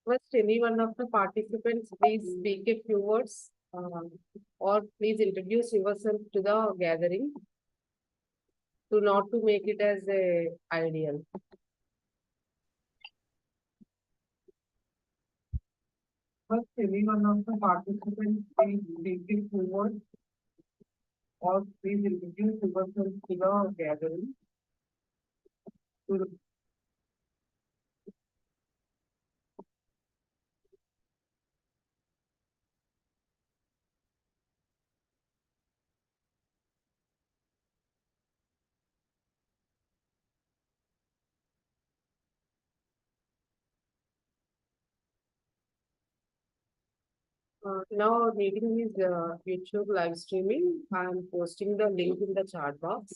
First, any one of the participants, please speak a few words or please introduce yourself to the gathering to not to make it as a ideal. First, any one of the participants, please speak a few words or please introduce yourself to the gathering. Now our meeting is YouTube live streaming. I am posting the link in the chat box.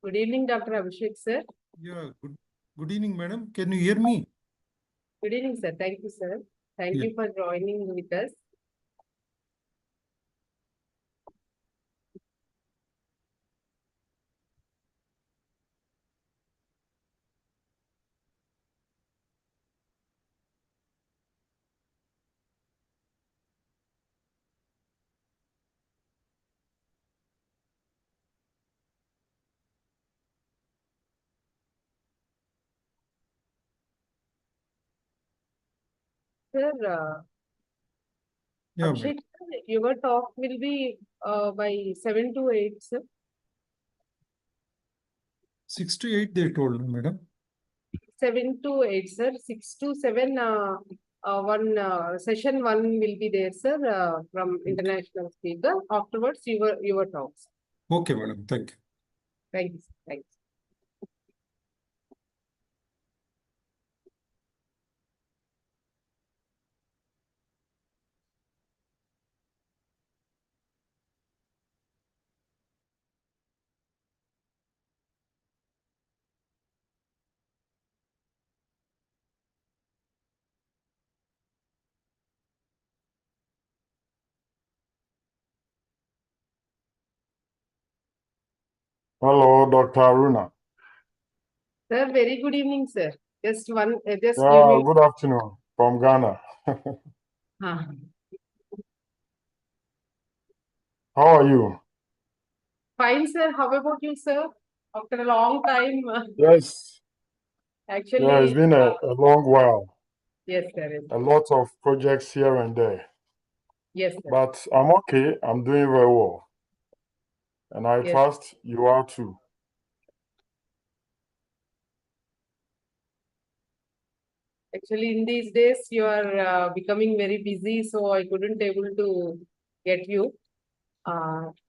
Good evening, Dr. Abhishek, sir. Yeah, good evening, madam. Can you hear me? Good evening, sir. Thank you, sir. Thank you for joining with us. Sir, Abhishek, your talk will be by 7 to 8, sir. 6 to 8, they told me, madam. 7 to 8, sir. 6 to 7, session 1 will be there, sir, from international speaker. Afterwards, your talks. Okay, madam. Thank you. Thank you, sir. Thank you. Hello, Dr. Aruna. Sir, very good evening, sir. Just give me. Good afternoon from Ghana. Huh. How are you? Fine, sir. How about you, sir? After a long time. Yes. Actually. Yeah, it's been a long while. Yes, sir. A lot of projects here and there. Yes, sir. But I'm okay. I'm doing very well. And I trust you are too. Actually, in these days, you are becoming very busy, so I couldn't able to get you.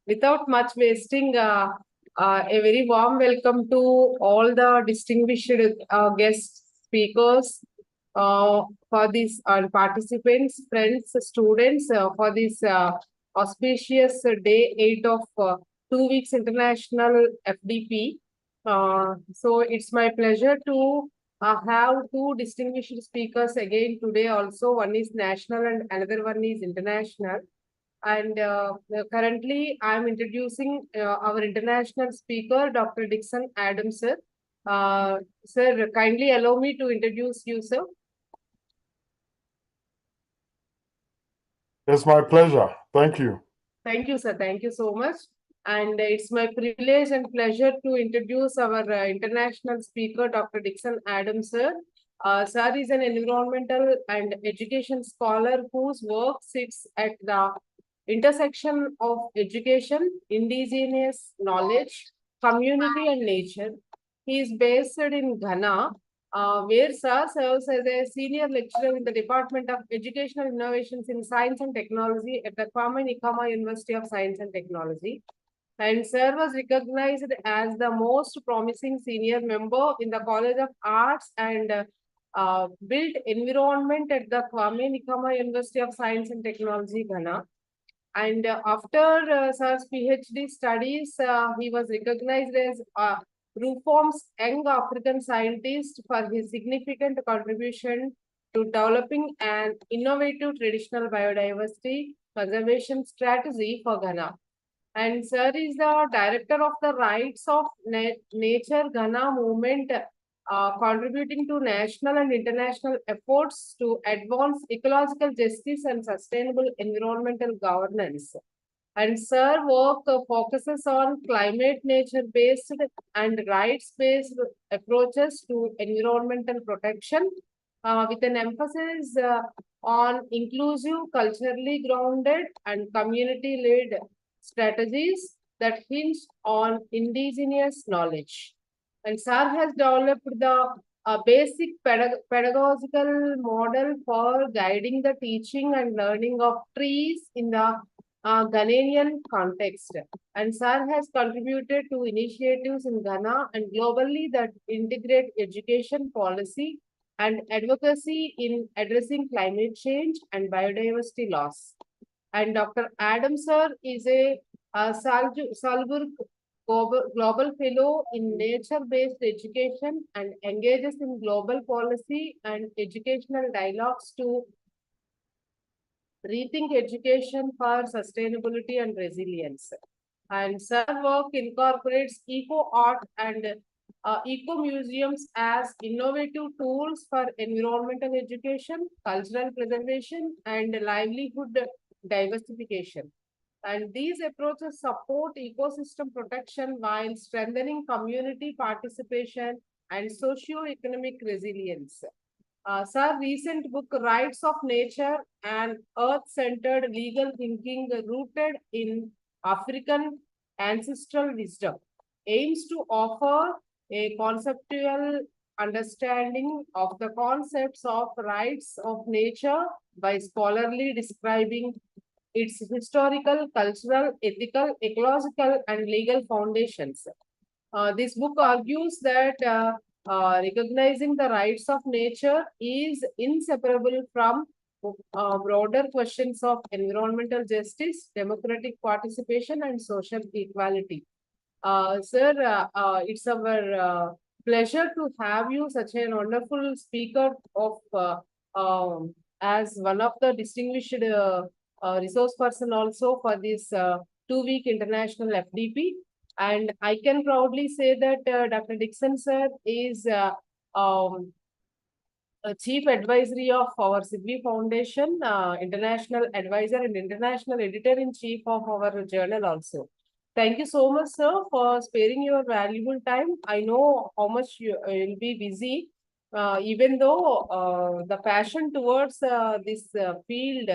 Without much wasting, a very warm welcome to all the distinguished guest speakers, for these participants, friends, students, for this auspicious day 8 of 2 weeks international FDP. So it's my pleasure to have two distinguished speakers again today also. One is national and another one is international. And currently, I am introducing our international speaker, Dr. Dixon Adams, sir. Sir, kindly allow me to introduce you, sir. It's my pleasure. Thank you. Thank you, sir. Thank you so much. And it's my privilege and pleasure to introduce our international speaker, Dr. Dixon Adams, sir. Sir is an environmental and education scholar whose work sits at the intersection of education, indigenous knowledge, community, and nature. He is based in Ghana, where Sir serves as a senior lecturer in the Department of Educational Innovations in Science and Technology at the Kwame Nkrumah University of Science and Technology. And Sir was recognized as the most promising senior member in the College of Arts and Built Environment at the Kwame Nkrumah University of Science and Technology, Ghana. And after Sir's PhD studies, he was recognized as Reform's Young African Scientist for his significant contribution to developing an innovative traditional biodiversity conservation strategy for Ghana. And sir is the director of the Rights of Nature Ghana movement, contributing to national and international efforts to advance ecological justice and sustainable environmental governance. And sir work focuses on climate nature-based and rights-based approaches to environmental protection, with an emphasis on inclusive, culturally grounded, and community-led strategies that hinge on indigenous knowledge. And sir has developed the basic pedagogical model for guiding the teaching and learning of trees in the Ghanaian context. And sir has contributed to initiatives in Ghana and globally that integrate education policy and advocacy in addressing climate change and biodiversity loss. And Dr. Adam sir is a Salzburg Global Fellow in Nature-Based Education and engages in global policy and educational dialogues to rethink education for sustainability and resilience. And sir work incorporates eco art and eco museums as innovative tools for environmental education, cultural preservation, and livelihood diversification. And these approaches support ecosystem protection while strengthening community participation and socio-economic resilience. Sir, recent book, Rights of Nature and Earth-Centered Legal Thinking Rooted in African Ancestral Wisdom, aims to offer a conceptual understanding of the concepts of rights of nature by scholarly describing its historical, cultural, ethical, ecological, and legal foundations. This book argues that recognizing the rights of nature is inseparable from broader questions of environmental justice, democratic participation, and social equality. Sir, it's our pleasure to have you, such a wonderful speaker of as one of the distinguished resource person also for this 2-week international FDP. And I can proudly say that Dr. Dixon sir is a chief advisory of our Sidvi Foundation, international advisor and international editor-in-chief of our journal also. Thank you so much, sir, for sparing your valuable time. I know how much you will be busy, even though the passion towards this field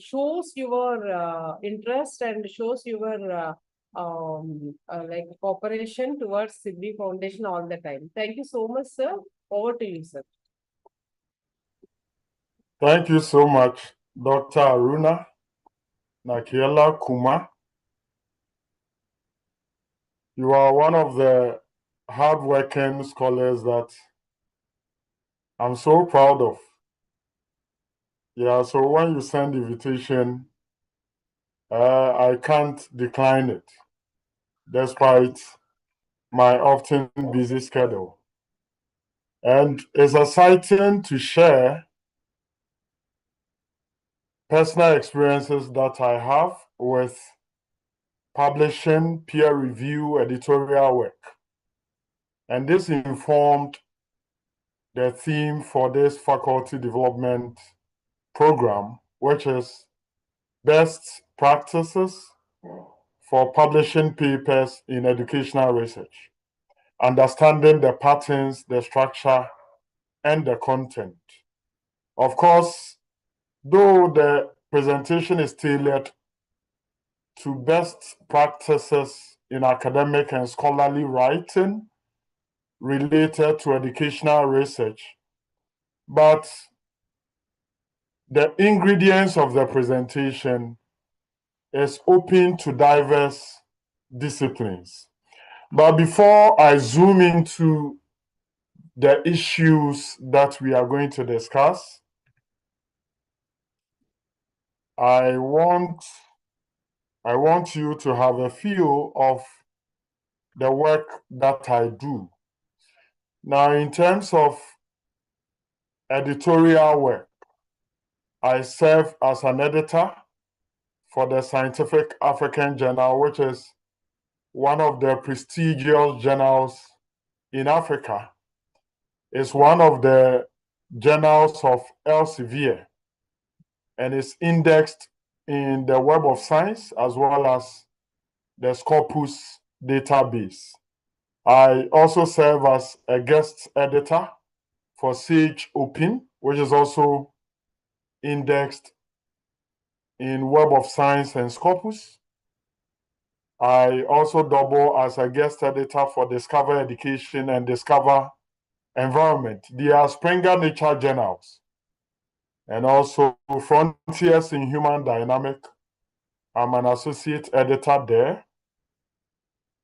shows your interest and shows your like cooperation towards Sidvi Foundation all the time. Thank you so much, sir. Over to you, sir. Thank you so much, Dr. Aruna Nakiela Kuma. You are one of the hardworking scholars that I'm so proud of. Yeah, so when you send the invitation, I can't decline it, despite my often busy schedule. And it's exciting to share personal experiences that I have with publishing peer review editorial work. And this informed the theme for this faculty development program, which is best practices for publishing papers in educational research, understanding the patterns, the structure, and the content. Of course, though the presentation is tailored to best practices in academic and scholarly writing related to educational research, but the ingredients of the presentation is open to diverse disciplines. But before I zoom into the issues that we are going to discuss, I want you to have a feel of the work that I do. Now, in terms of editorial work, I serve as an editor for the Scientific African Journal, which is one of the prestigious journals in Africa. It's one of the journals of Elsevier, and is indexed in the Web of Science as well as the Scopus database. I also serve as a guest editor for Sage Open, which is also indexed in Web of Science and Scopus. I also double as a guest editor for Discover Education and Discover Environment. They are Springer Nature journals. And also Frontiers in Human Dynamic. I'm an associate editor there.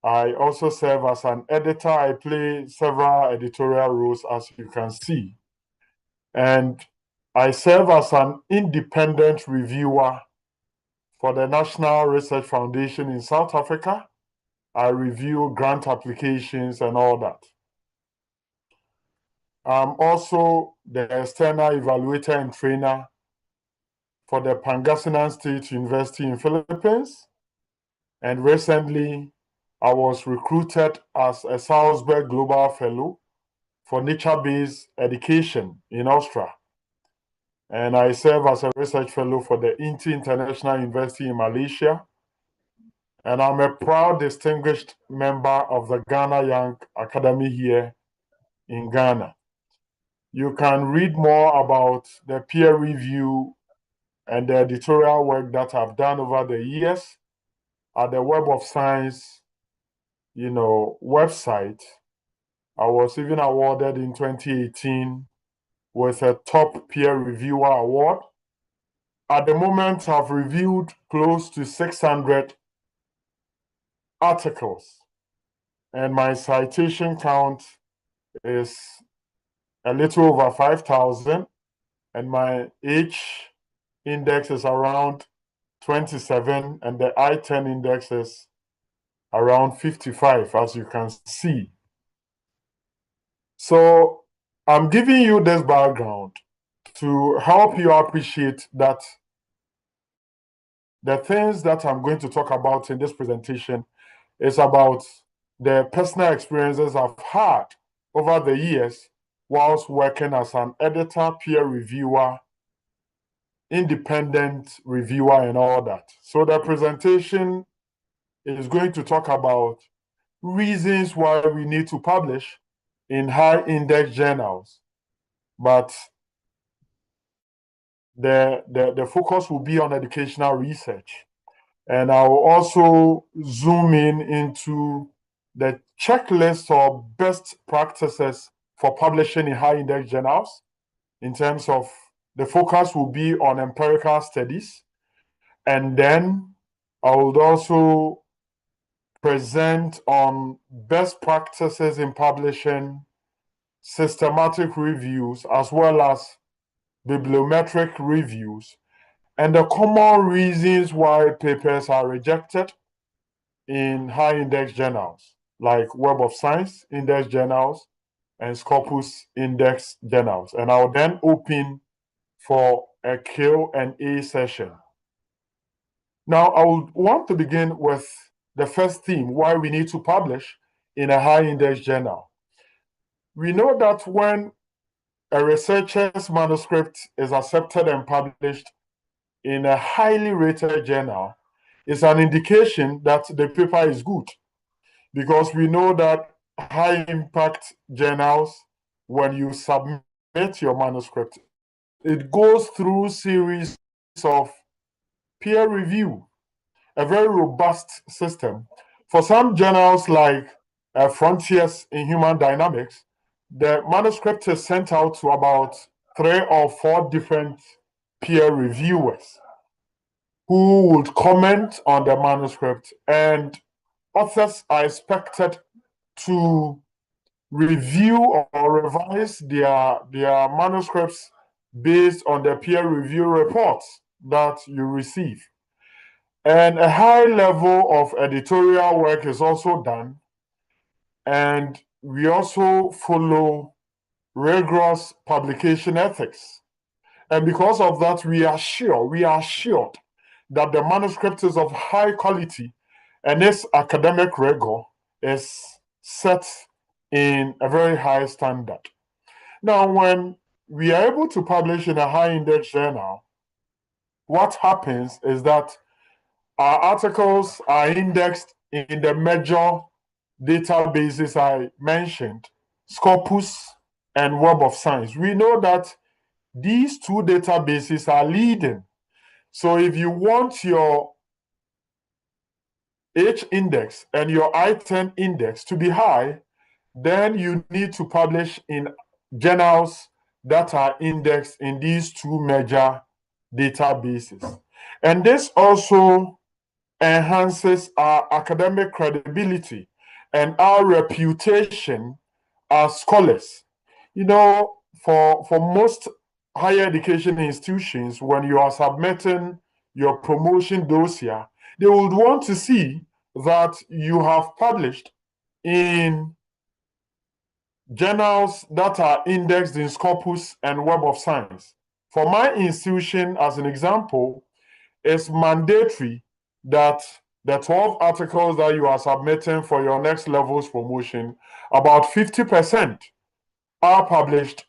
I also serve as an editor. I play several editorial roles, as you can see. And I serve as an independent reviewer for the National Research Foundation in South Africa. I review grant applications and all that. I'm also the external evaluator and trainer for the Pangasinan State University in Philippines. And recently, I was recruited as a Salzburg Global Fellow for nature-based education in Austria. And I serve as a research fellow for the INTI International University in Malaysia. And I'm a proud distinguished member of the Ghana Young Academy here in Ghana. You can read more about the peer review and the editorial work that I've done over the years at the Web of Science, website. I was even awarded in 2018 with a top peer reviewer award. At the moment, I've reviewed close to 600 articles, and my citation count is a little over 5,000, and my H index is around 27, and the I-10 index is around 55, as you can see. So I'm giving you this background to help you appreciate that the things that I'm going to talk about in this presentation is about the personal experiences I've had over the years whilst working as an editor, peer reviewer, independent reviewer, and all that. So the presentation is going to talk about reasons why we need to publish in high index journals, but the focus will be on educational research. And I will also zoom into the checklist of best practices for publishing in high index journals. In terms of the focus will be on empirical studies. And then I would also present on best practices in publishing, systematic reviews, as well as bibliometric reviews, and the common reasons why papers are rejected in high index journals like Web of Science index journals and Scopus index journals. And I'll then open for a Q&A session. Now, I would want to begin with the first theme, why we need to publish in a high index journal. We know that when a researcher's manuscript is accepted and published in a highly rated journal, it's an indication that the paper is good, because we know that high impact journals, when you submit your manuscript, it goes through series of peer review, a very robust system. For some journals like Frontiers in Human Dynamics, the manuscript is sent out to about 3 or 4 different peer reviewers who would comment on the manuscript, and authors are expected to review or revise their manuscripts based on the peer review reports that you receive. And a high level of editorial work is also done, and we also follow rigorous publication ethics. And because of that, we are assured that the manuscript is of high quality and its academic rigor is set in a very high standard. Now, when we are able to publish in a high index journal, what happens is that our articles are indexed in the major databases I mentioned, Scopus and Web of Science. We know that these two databases are leading. So if you want your H index and your I-10 index to be high, then you need to publish in journals that are indexed in these two major databases. And this also enhances our academic credibility and our reputation as scholars. You know, for most higher education institutions, when you are submitting your promotion dossier, they would want to see that you have published in journals that are indexed in Scopus and Web of Science. For my institution, as an example, it's mandatory that the 12 articles that you are submitting for your next level's promotion, about 50% are published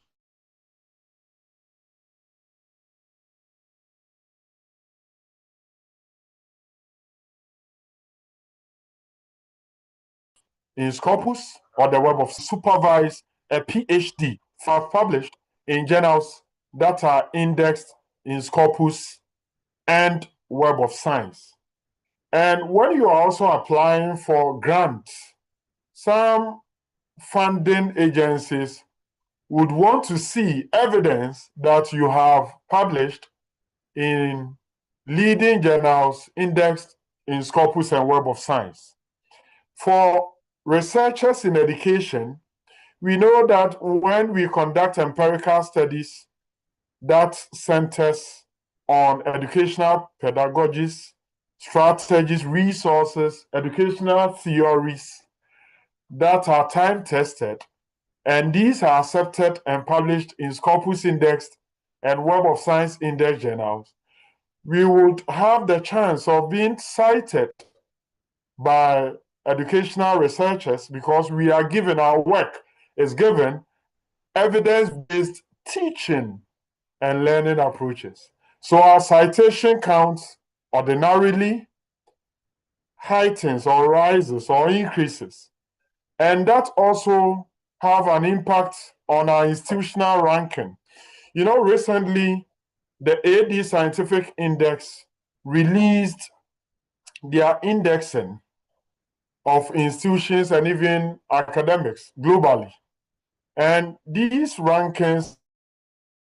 in Scopus or the Web of Supervise a PhD published in journals that are indexed in Scopus and Web of Science. And when you are also applying for grants, some funding agencies would want to see evidence that you have published in leading journals indexed in Scopus and Web of Science. For researchers in education, we know that when we conduct empirical studies that centers on educational pedagogies, strategies, resources, educational theories that are time-tested, and these are accepted and published in Scopus indexed and Web of Science index journals, we would have the chance of being cited by educational researchers because we are given, our work is given evidence-based teaching and learning approaches. So our citation counts ordinarily heightens or rises or increases. And that also have an impact on our institutional ranking. You know, recently, the AD Scientific Index released their indexing of institutions and even academics globally. And these rankings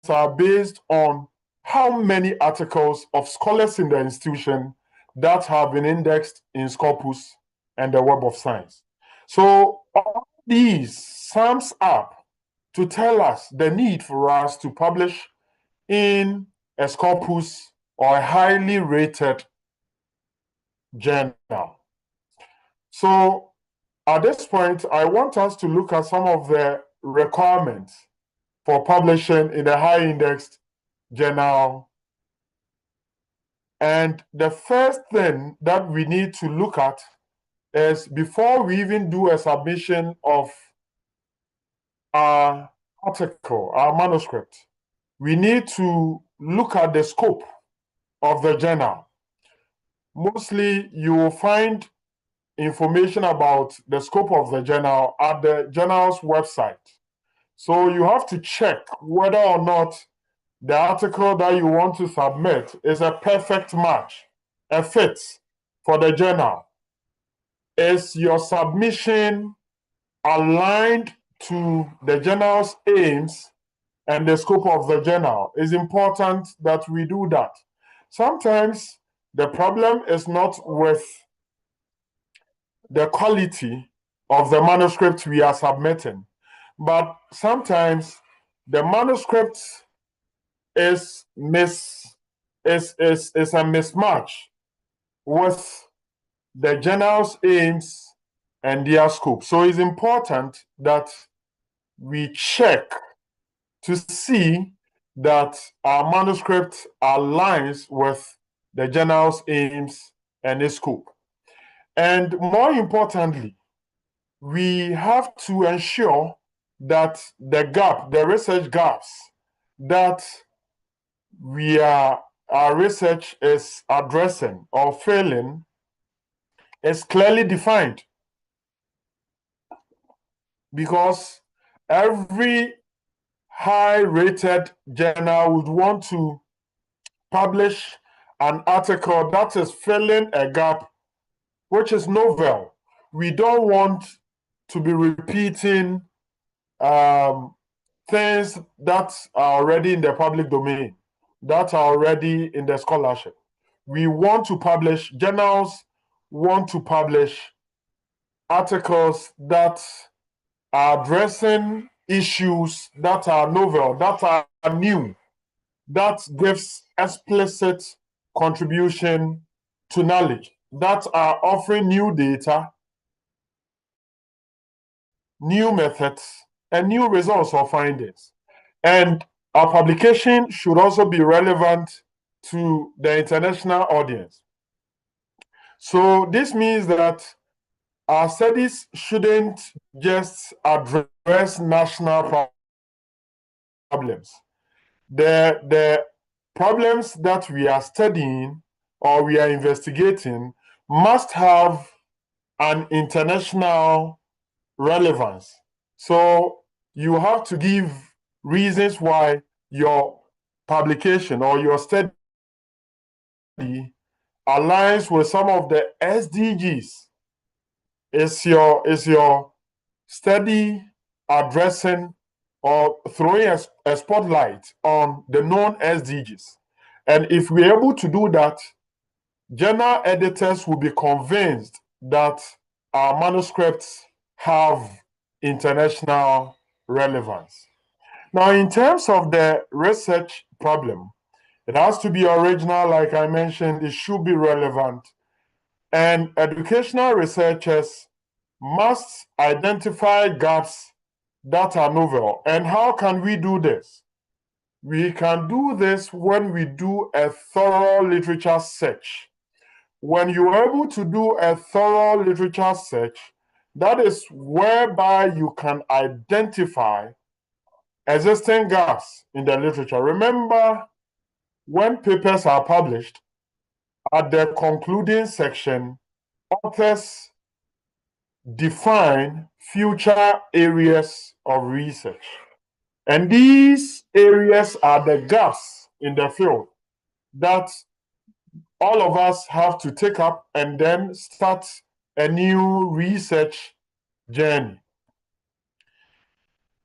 are based on how many articles of scholars in the institution that have been indexed in Scopus and the Web of Science. So all these sums up to tell us the need for us to publish in a Scopus or a highly rated journal. So at this point, I want us to look at some of the requirements for publishing in a high indexed journal. And the first thing that we need to look at is before we even do a submission of our article, our manuscript, we need to look at the scope of the journal. Mostly you will find information about the scope of the journal at the journal's website. So you have to check whether or not the article that you want to submit is a perfect match, a fit for the journal. Is your submission aligned to the journal's aims and the scope of the journal? It's important that we do that. Sometimes the problem is not with the quality of the manuscript we are submitting, but sometimes the manuscript is a mismatch with the journal's aims and their scope. So it's important that we check to see that our manuscript aligns with the journal's aims and its scope. And more importantly, we have to ensure that the research gaps that our research is addressing or filling is clearly defined. Because every high-rated journal would want to publish an article that is filling a gap which is novel. We don't want to be repeating things that are already in the public domain, that are already in the scholarship. We want to publish, journals want to publish articles that are addressing issues that are novel, that are new, that gives explicit contribution to knowledge, that are offering new data, new methods, and new results or findings. And our publication should also be relevant to the international audience. So this means that our studies shouldn't just address national problems. The problems that we are studying or we are investigating must have an international relevance. So you have to give reasons why your publication or your study aligns with some of the SDGs. Is your study addressing or throwing a spotlight on the known SDGs? And if we're able to do that, journal editors will be convinced that our manuscripts have international relevance. Now, in terms of the research problem, it has to be original, like I mentioned, it should be relevant. And educational researchers must identify gaps that are novel. And how can we do this? We can do this when we do a thorough literature search. When you are able to do a thorough literature search, that is whereby you can identify existing gaps in the literature. Remember, when papers are published, at the concluding section, authors define future areas of research. And these areas are the gaps in the field that all of us have to take up and then start a new research journey.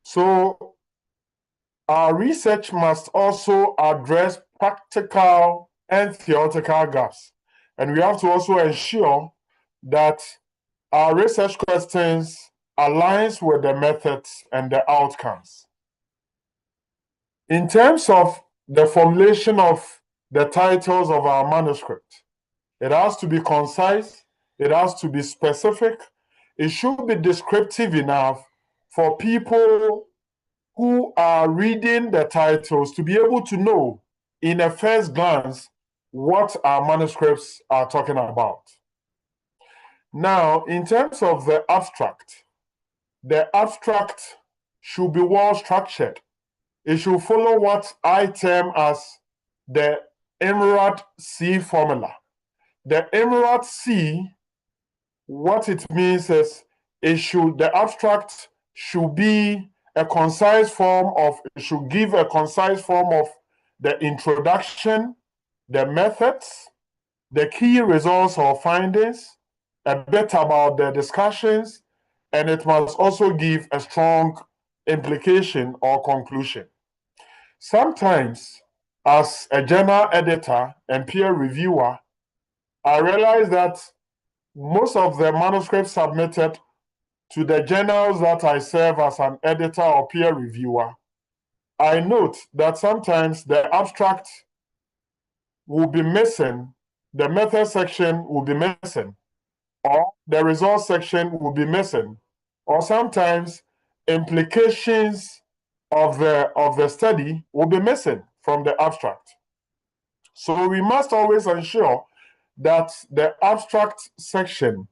So our research must also address practical and theoretical gaps. And we have to also ensure that our research questions aligns with the methods and the outcomes. In terms of the formulation of the titles of our manuscript, it has to be concise, it has to be specific, it should be descriptive enough for people who are reading the titles to be able to know in a first glance what our manuscripts are talking about. Now, in terms of the abstract should be well structured. It should follow what I term as the Emerald C formula. The Emerald C, what it means is the abstract should be a concise form of, it should give a concise form of the introduction, the methods, the key results or findings, a bit about the discussions, and it must also give a strong implication or conclusion. Sometimes, as a journal editor and peer reviewer, I realize that most of the manuscripts submitted to the journals that I serve as an editor or peer reviewer, I note that sometimes the abstract will be missing, the method section will be missing, or the results section will be missing, or sometimes implications of the study will be missing from the abstract. So we must always ensure that the abstract section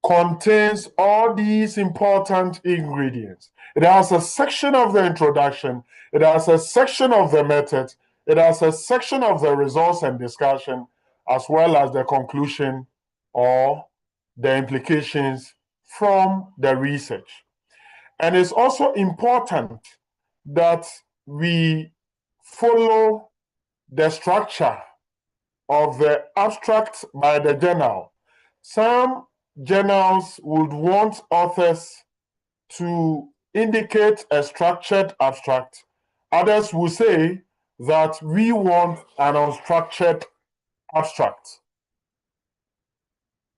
contains all these important ingredients. It has a section of the introduction, it has a section of the method, it has a section of the results and discussion, as well as the conclusion or the implications from the research. And it's also important that we follow the structure of the abstract by the journal. Some journals would want authors to indicate a structured abstract. Others will say that we want an unstructured abstract.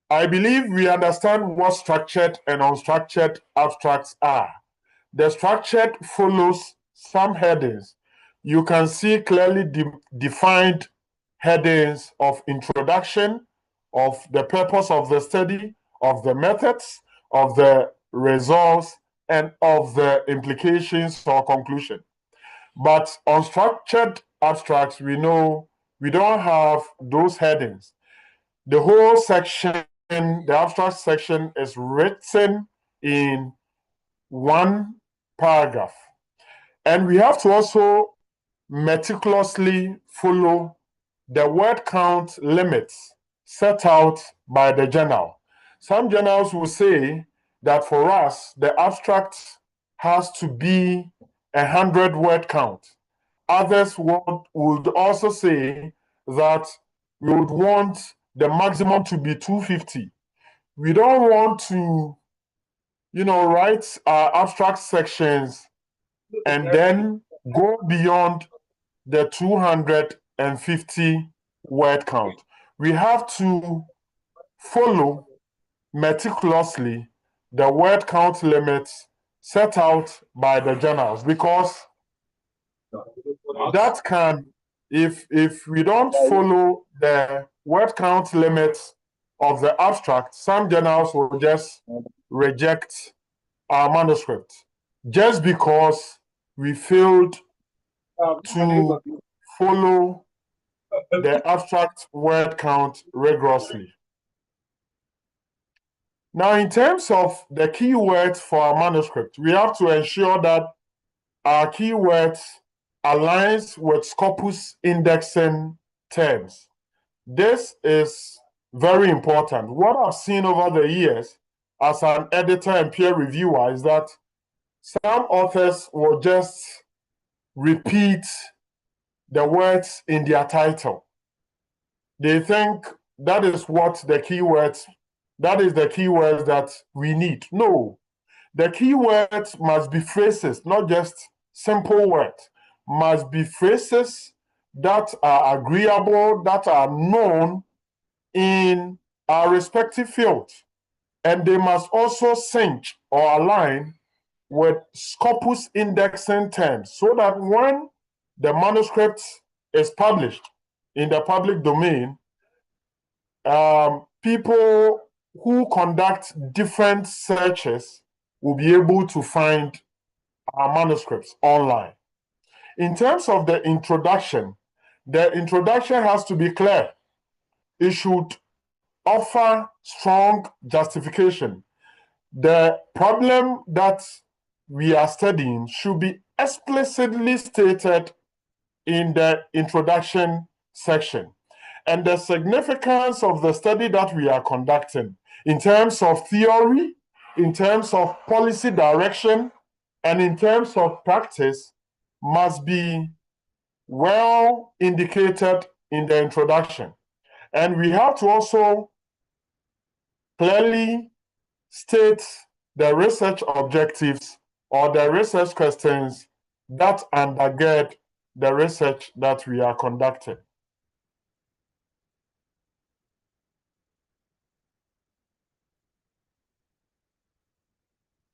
I believe we understand what structured and unstructured abstracts are. The structured follows some headings. You can see clearly defined headings of introduction, of the purpose of the study, of the methods, of the results, and of the implications or conclusion. But unstructured abstracts, we know we don't have those headings. The whole section, the abstract section, is written in one paragraph. And we have to also meticulously follow the word count limits set out by the journal. Some journals will say that for us, the abstract has to be 100 word count. Others would also say that we would want the maximum to be 250. We don't want to, write our abstract sections and then go beyond the 250 word count. We have to follow meticulously the word count limits set out by the journals, because that can, if we don't follow the word count limits of the abstract, some journals will just reject our manuscript just because we failed to follow the abstract word count rigorously. Now, in terms of the keywords for our manuscript, we have to ensure that our keywords aligns with Scopus indexing terms. This is very important. What I've seen over the years as an editor and peer reviewer is that some authors will just repeat the words in their title. They think that is what the keywords, that is the keywords that we need. No, the keywords must be phrases, not just simple words. Must be phrases that are agreeable, that are known in our respective fields. And they must also sync or align with Scopus indexing terms, so that when the manuscript is published in the public domain, people who conduct different searches will be able to find our manuscripts online. In terms of the introduction has to be clear. It should offer strong justification. The problem that we are studying should be explicitly stated in the introduction section. And the significance of the study that we are conducting in terms of theory, in terms of policy direction, and in terms of practice must be well indicated in the introduction. And we have to also clearly state the research objectives or the research questions that undergird the research that we are conducting.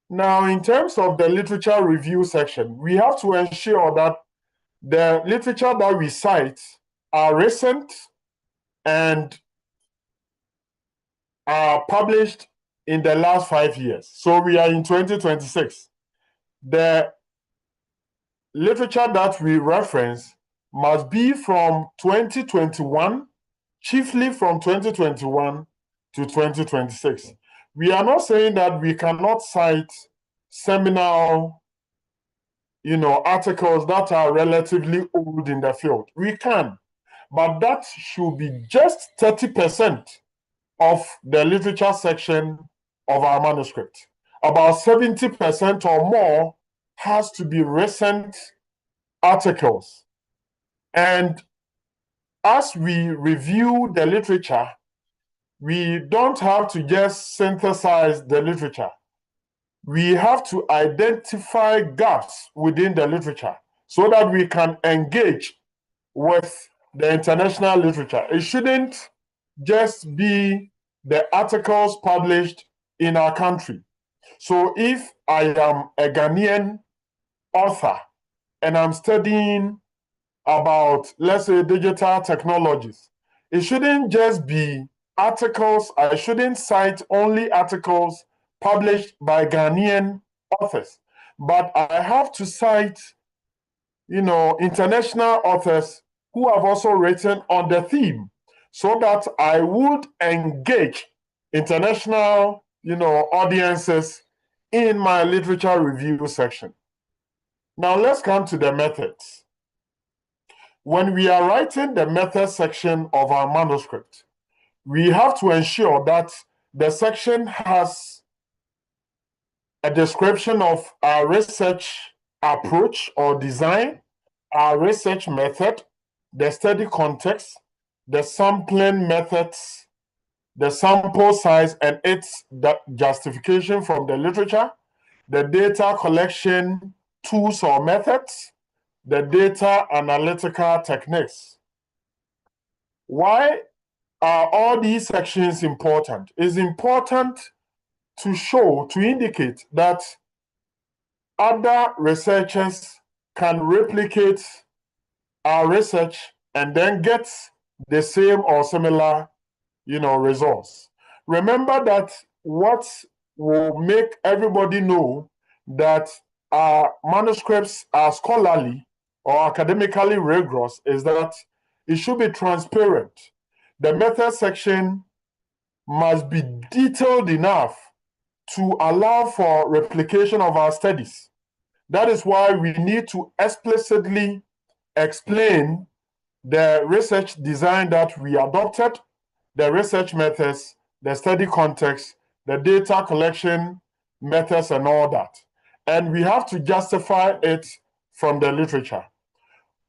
Now, in terms of the literature review section, we have to ensure that the literature that we cite are recent and are published in the last 5 years. So we are in 2026. The literature that we reference must be from 2021, chiefly from 2021 to 2026. We are not saying that we cannot cite seminal, articles that are relatively old in the field. We can, but that should be just 30% of the literature section of our manuscript. About 70% or more has to be recent articles. And as we review the literature, we don't have to just synthesize the literature. We have to identify gaps within the literature so that we can engage with the international literature. It shouldn't just be the articles published in our country. So if I am a Ghanaian author and I'm studying about, let's say, digital technologies, it shouldn't just be articles. I shouldn't cite only articles published by Ghanaian authors, but I have to cite, international authors who have also written on the theme, so that I would engage international, audiences in my literature review section. Now let's come to the methods. When we are writing the method section of our manuscript, we have to ensure that the section has a description of our research approach or design, our research method, the study context, the sampling methods, the sample size and its justification from the literature, the data collection tools or methods, the data analytical techniques. Why are all these sections important? It's important to indicate that other researchers can replicate our research and then get the same or similar, results. Remember that what will make everybody know that our manuscripts are scholarly or academically rigorous is that it should be transparent. The method section must be detailed enough to allow for replication of our studies. That is why we need to explicitly explain the research design that we adopted, the research methods, the study context, the data collection methods, and all that. And we have to justify it from the literature.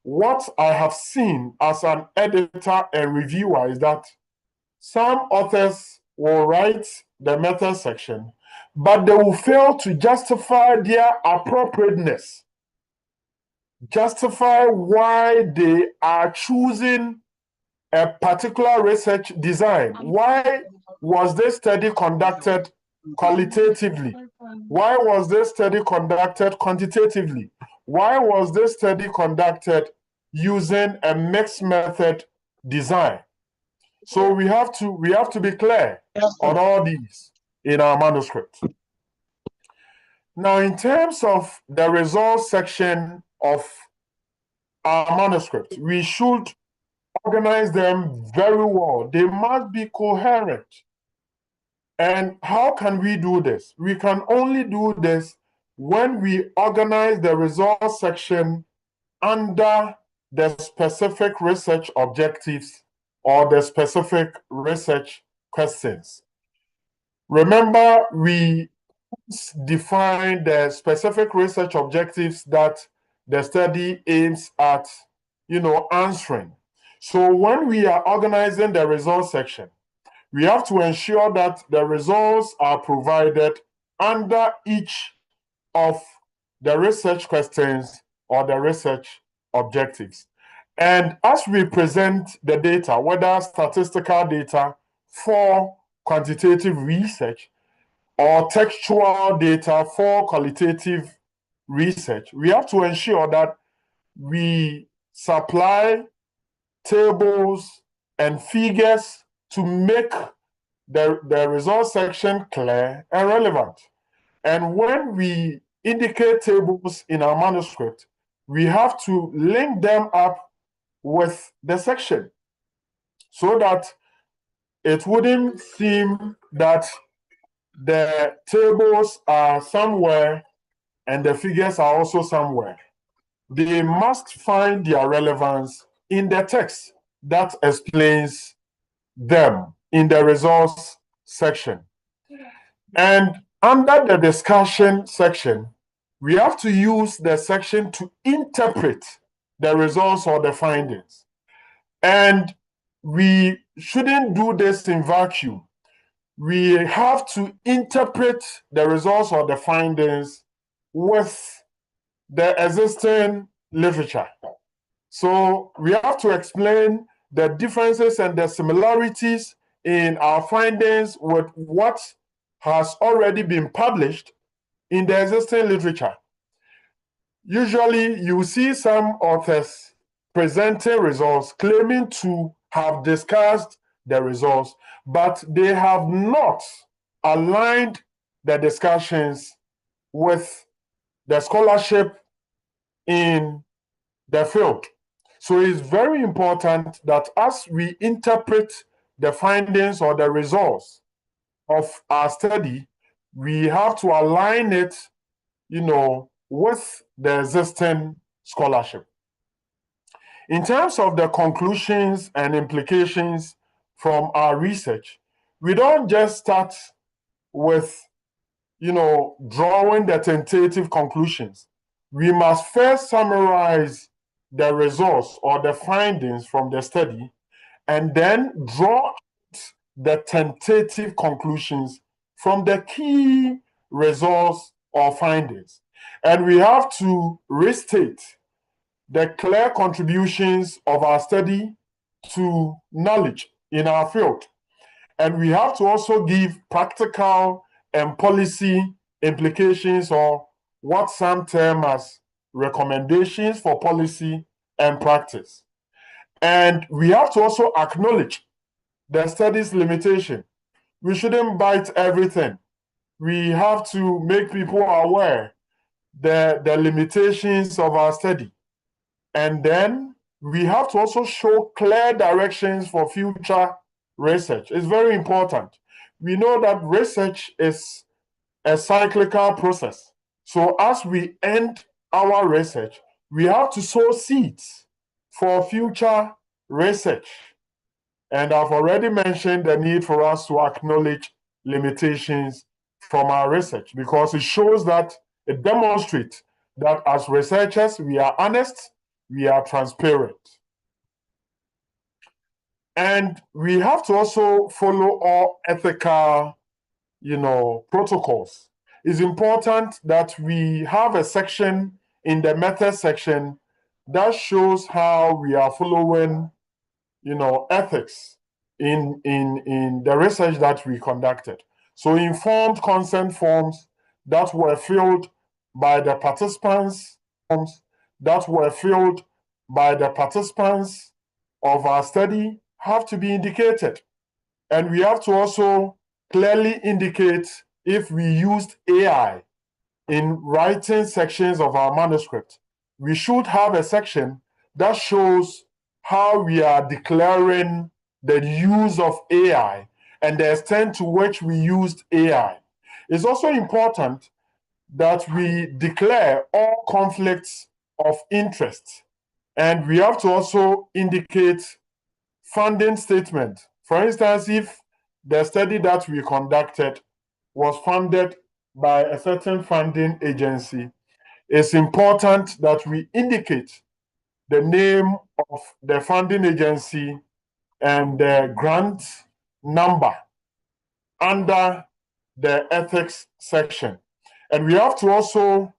What I have seen as an editor and reviewer is that some authors will write the method section, but they will fail to justify their appropriateness, justify why they are choosing a particular research design. Why was this study conducted qualitatively? Why was this study conducted quantitatively? Why was this study conducted using a mixed method design? So we have to be clear on all these in our manuscript. Now, in terms of the results section of our manuscript, we should organize them very well. They must be coherent. And how can we do this? We can only do this when we organize the results section under the specific research objectives or the specific research questions. Remember, we define the specific research objectives that the study aims at, answering. So when we are organizing the results section, we have to ensure that the results are provided under each of the research questions or the research objectives. And as we present the data, whether statistical data for quantitative research or textual data for qualitative research, we have to ensure that we supply tables and figures to make the results section clear and relevant. And when we indicate tables in our manuscript, we have to link them up with the section, so that it wouldn't seem that the tables are somewhere and the figures are also somewhere. They must find their relevance in the text that explains them in the results section. And under the discussion section, we have to use the section to interpret the results or the findings. And we shouldn't do this in vacuum. We have to interpret the results or the findings with the existing literature. So we have to explain the differences and the similarities in our findings with what has already been published in the existing literature. Usually, you see some authors presenting results claiming to have discussed the results, but they have not aligned the discussions with the scholarship in the field. So it's very important that as we interpret the findings or the results of our study, we have to align it, with the existing scholarship. In terms of the conclusions and implications from our research, we don't just start with, drawing the tentative conclusions. We must first summarize the results or the findings from the study and then draw the tentative conclusions from the key results or findings. And we have to restate the clear contributions of our study to knowledge in our field. And we have to also give practical and policy implications, or what some term as recommendations for policy and practice. And we have to also acknowledge the study's limitation. We shouldn't bite everything. We have to make people aware the limitations of our study. And then we have to also show clear directions for future research. It's very important. We know that research is a cyclical process. So as we end our research, we have to sow seeds for future research. And I've already mentioned the need for us to acknowledge limitations from our research, because it shows that, it demonstrates that as researchers, we are honest, we are transparent. And we have to also follow all ethical, protocols. It's important that we have a section in the method section that shows how we are following, ethics in the research that we conducted. So informed consent forms that were filled by the participants, of our study have to be indicated. And we have to also clearly indicate if we used AI in writing sections of our manuscript. We should have a section that shows how we are declaring the use of AI and the extent to which we used AI. It's also important that we declare all conflicts of interest. And we have to also indicate funding statement. For instance, if the study that we conducted was funded by a certain funding agency, it's important that we indicate the name of the funding agency and the grant number under the ethics section. And we have to also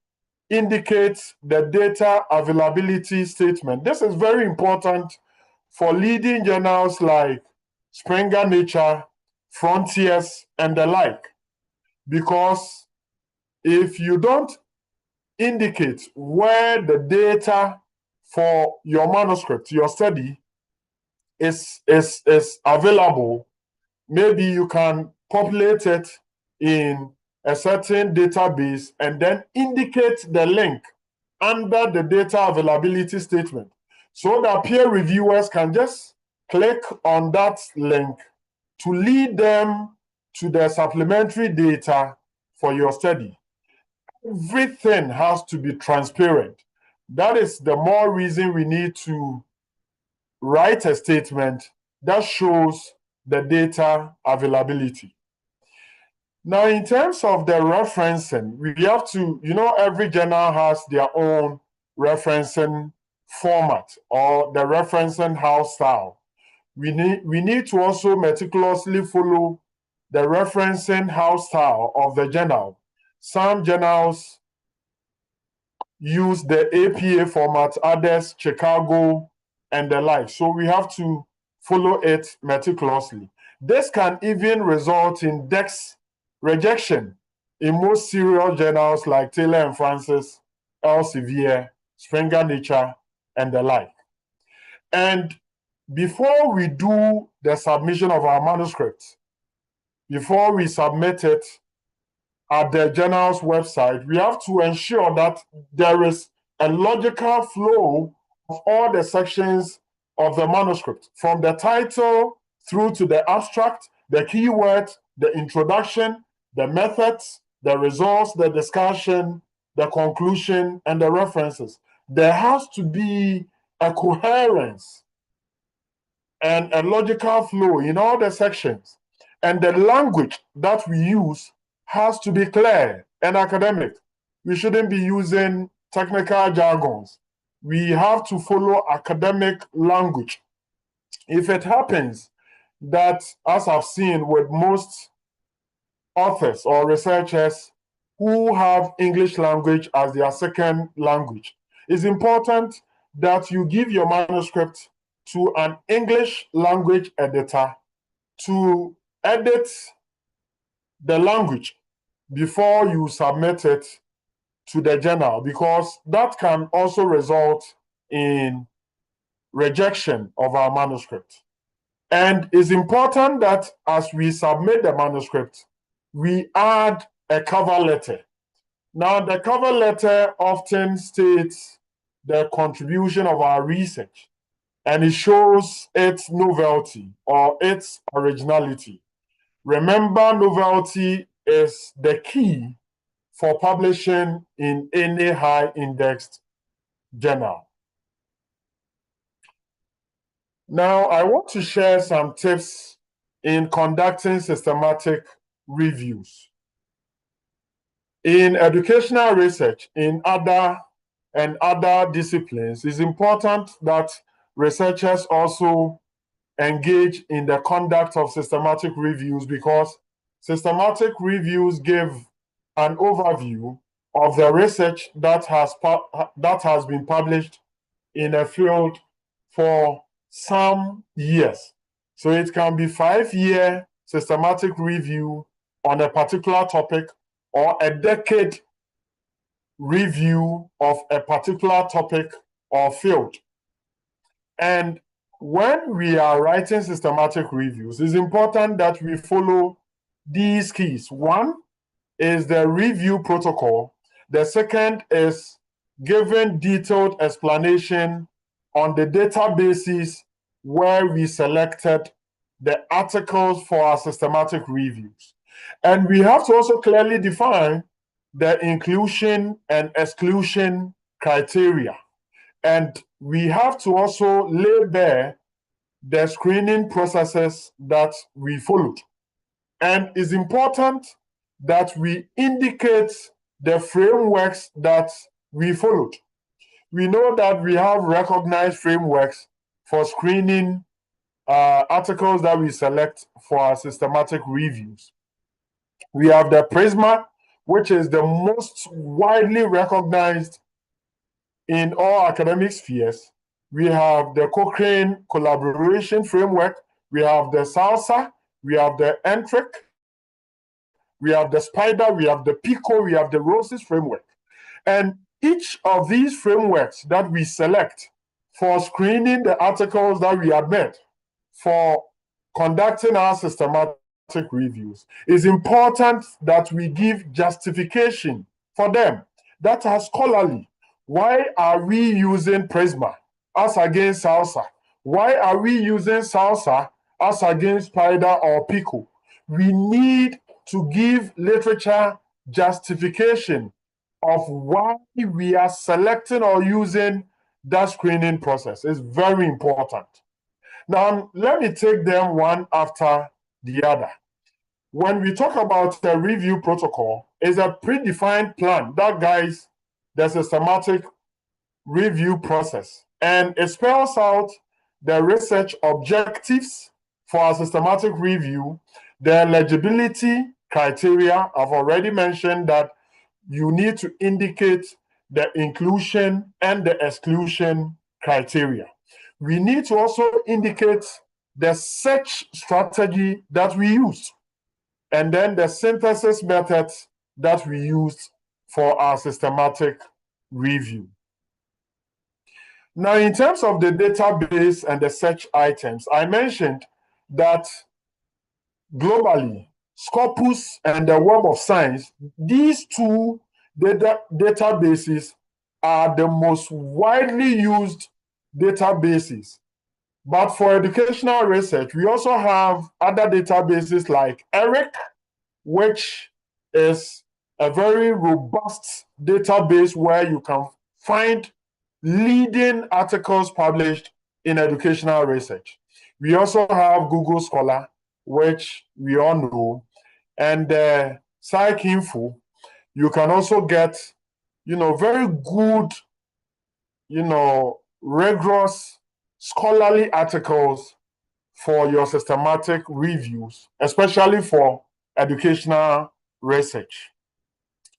indicate the data availability statement. This is very important for leading journals like Springer Nature, Frontiers, and the like. Because if you don't indicate where the data for your manuscript, your study, is available, maybe you can populate it in a certain database and then indicate the link under the data availability statement. so that peer reviewers can just click on that link to lead them to the supplementary data for your study. Everything has to be transparent. That is the more reason we need to write a statement that shows the data availability. Now, in terms of the referencing, we have to, every journal has their own referencing format or the referencing house style. We need to also meticulously follow the referencing house style of the journal. Some journals use the APA format, others Chicago and the like. So we have to follow it meticulously. This can even result in DEX rejection in most serial journals like Taylor and Francis, Elsevier, Springer Nature, and the like. And before we do the submission of our manuscript, before we submit it at the journal's website, we have to ensure that there is a logical flow of all the sections of the manuscript, from the title through to the abstract, the keywords, the introduction, the methods, the results, the discussion, the conclusion, and the references. There has to be a coherence and a logical flow in all the sections. And the language that we use has to be clear and academic. We shouldn't be using technical jargons. We have to follow academic language. If it happens that, as I've seen with most authors or researchers who have English language as their second language, it's important that you give your manuscript to an English language editor to edit the language before you submit it to the journal, because that can also result in rejection of our manuscript. And it's important that as we submit the manuscript, we add a cover letter. Now, the cover letter often states the contribution of our research, and it shows its novelty or its originality. Remember, novelty is the key for publishing in any high-indexed journal. Now, I want to share some tips in conducting systematic reviews. In educational research, in other disciplines, it's important that researchers also engage in the conduct of systematic reviews, because systematic reviews give an overview of the research that has been published in a field for some years. So it can be 5-year systematic review on a particular topic, or a decade review of a particular topic or field. And when we are writing systematic reviews, it's important that we follow these keys. One is the review protocol. The second is giving detailed explanation on the databases where we selected the articles for our systematic reviews. And we have to also clearly define the inclusion and exclusion criteria. And we have to also lay bare the screening processes that we followed. And it's important that we indicate the frameworks that we followed. We know that we have recognized frameworks for screening articles that we select for our systematic reviews. We have the PRISMA, which is the most widely recognized in all academic spheres. We have the Cochrane Collaboration Framework. We have the SALSA. We have the ENTRIC. We have the SPIDER. We have the PICO. We have the ROSES framework. And each of these frameworks that we select for screening the articles that we admit for conducting our systematic reviews, it's important that we give justification for them that are scholarly. Why are we using PRISMA as against salsa? Why are we using salsa as against spider or pickle? We need to give literature justification of why we are selecting or using that screening process. It's very important. Now, let me take them one after the other. When we talk about the review protocol, it's a predefined plan that guides the systematic review process, and it spells out the research objectives for a systematic review, the eligibility criteria. I've already mentioned that you need to indicate the inclusion and the exclusion criteria. We need to also indicate the search strategy that we use, and then the synthesis methods that we used for our systematic review. Now, in terms of the database and the search items, I mentioned that globally, Scopus and the Web of Science, these two databases are the most widely used databases. But for educational research, we also have other databases like ERIC, which is a very robust database where you can find leading articles published in educational research. We also have Google Scholar, which we all know, and PsycInfo. You can also get, very good, rigorous scholarly articles for your systematic reviews, especially for educational research.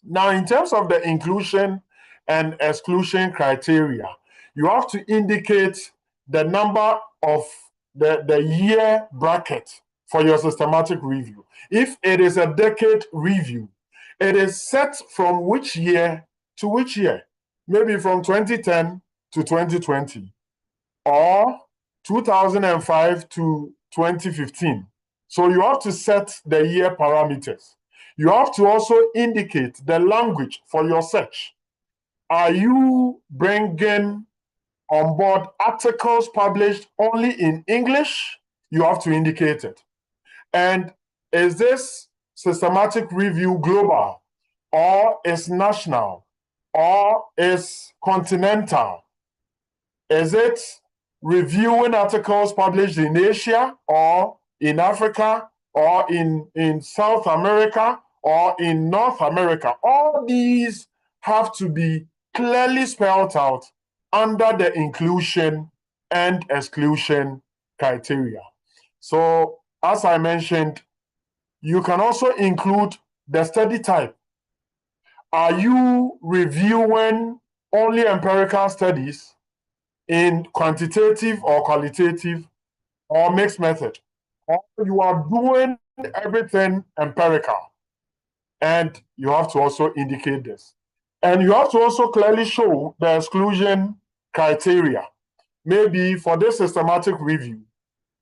Now, in terms of the inclusion and exclusion criteria, you have to indicate the number of the year bracket for your systematic review. If it is a decade review, it is set from which year to which year? Maybe from 2010 to 2020, or 2005 to 2015. So you have to set the year parameters. You have to also indicate the language for your search. Are you bringing on board articles published only in English? You have to indicate it. And is this systematic review global, or is national, or is continental? Is it reviewing articles published in Asia, or in Africa, or in South America, or in North America? All these have to be clearly spelled out under the inclusion and exclusion criteria. So, as I mentioned, you can also include the study type. Are you reviewing only empirical studies in quantitative or qualitative or mixed method? Or you are doing everything empirical? And you have to also indicate this. And you have to also clearly show the exclusion criteria. Maybe for this systematic review,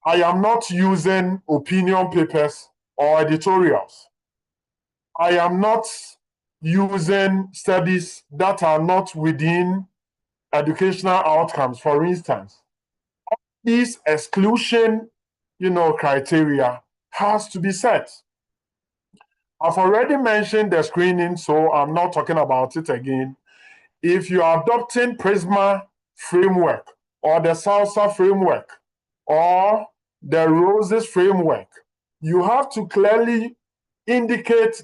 I am not using opinion papers or editorials. I am not using studies that are not within educational outcomes, for instance. These exclusion, criteria has to be set. I've already mentioned the screening, so I'm not talking about it again. If you are adopting Prisma framework, or the Salsa framework, or the Roses framework, you have to clearly indicate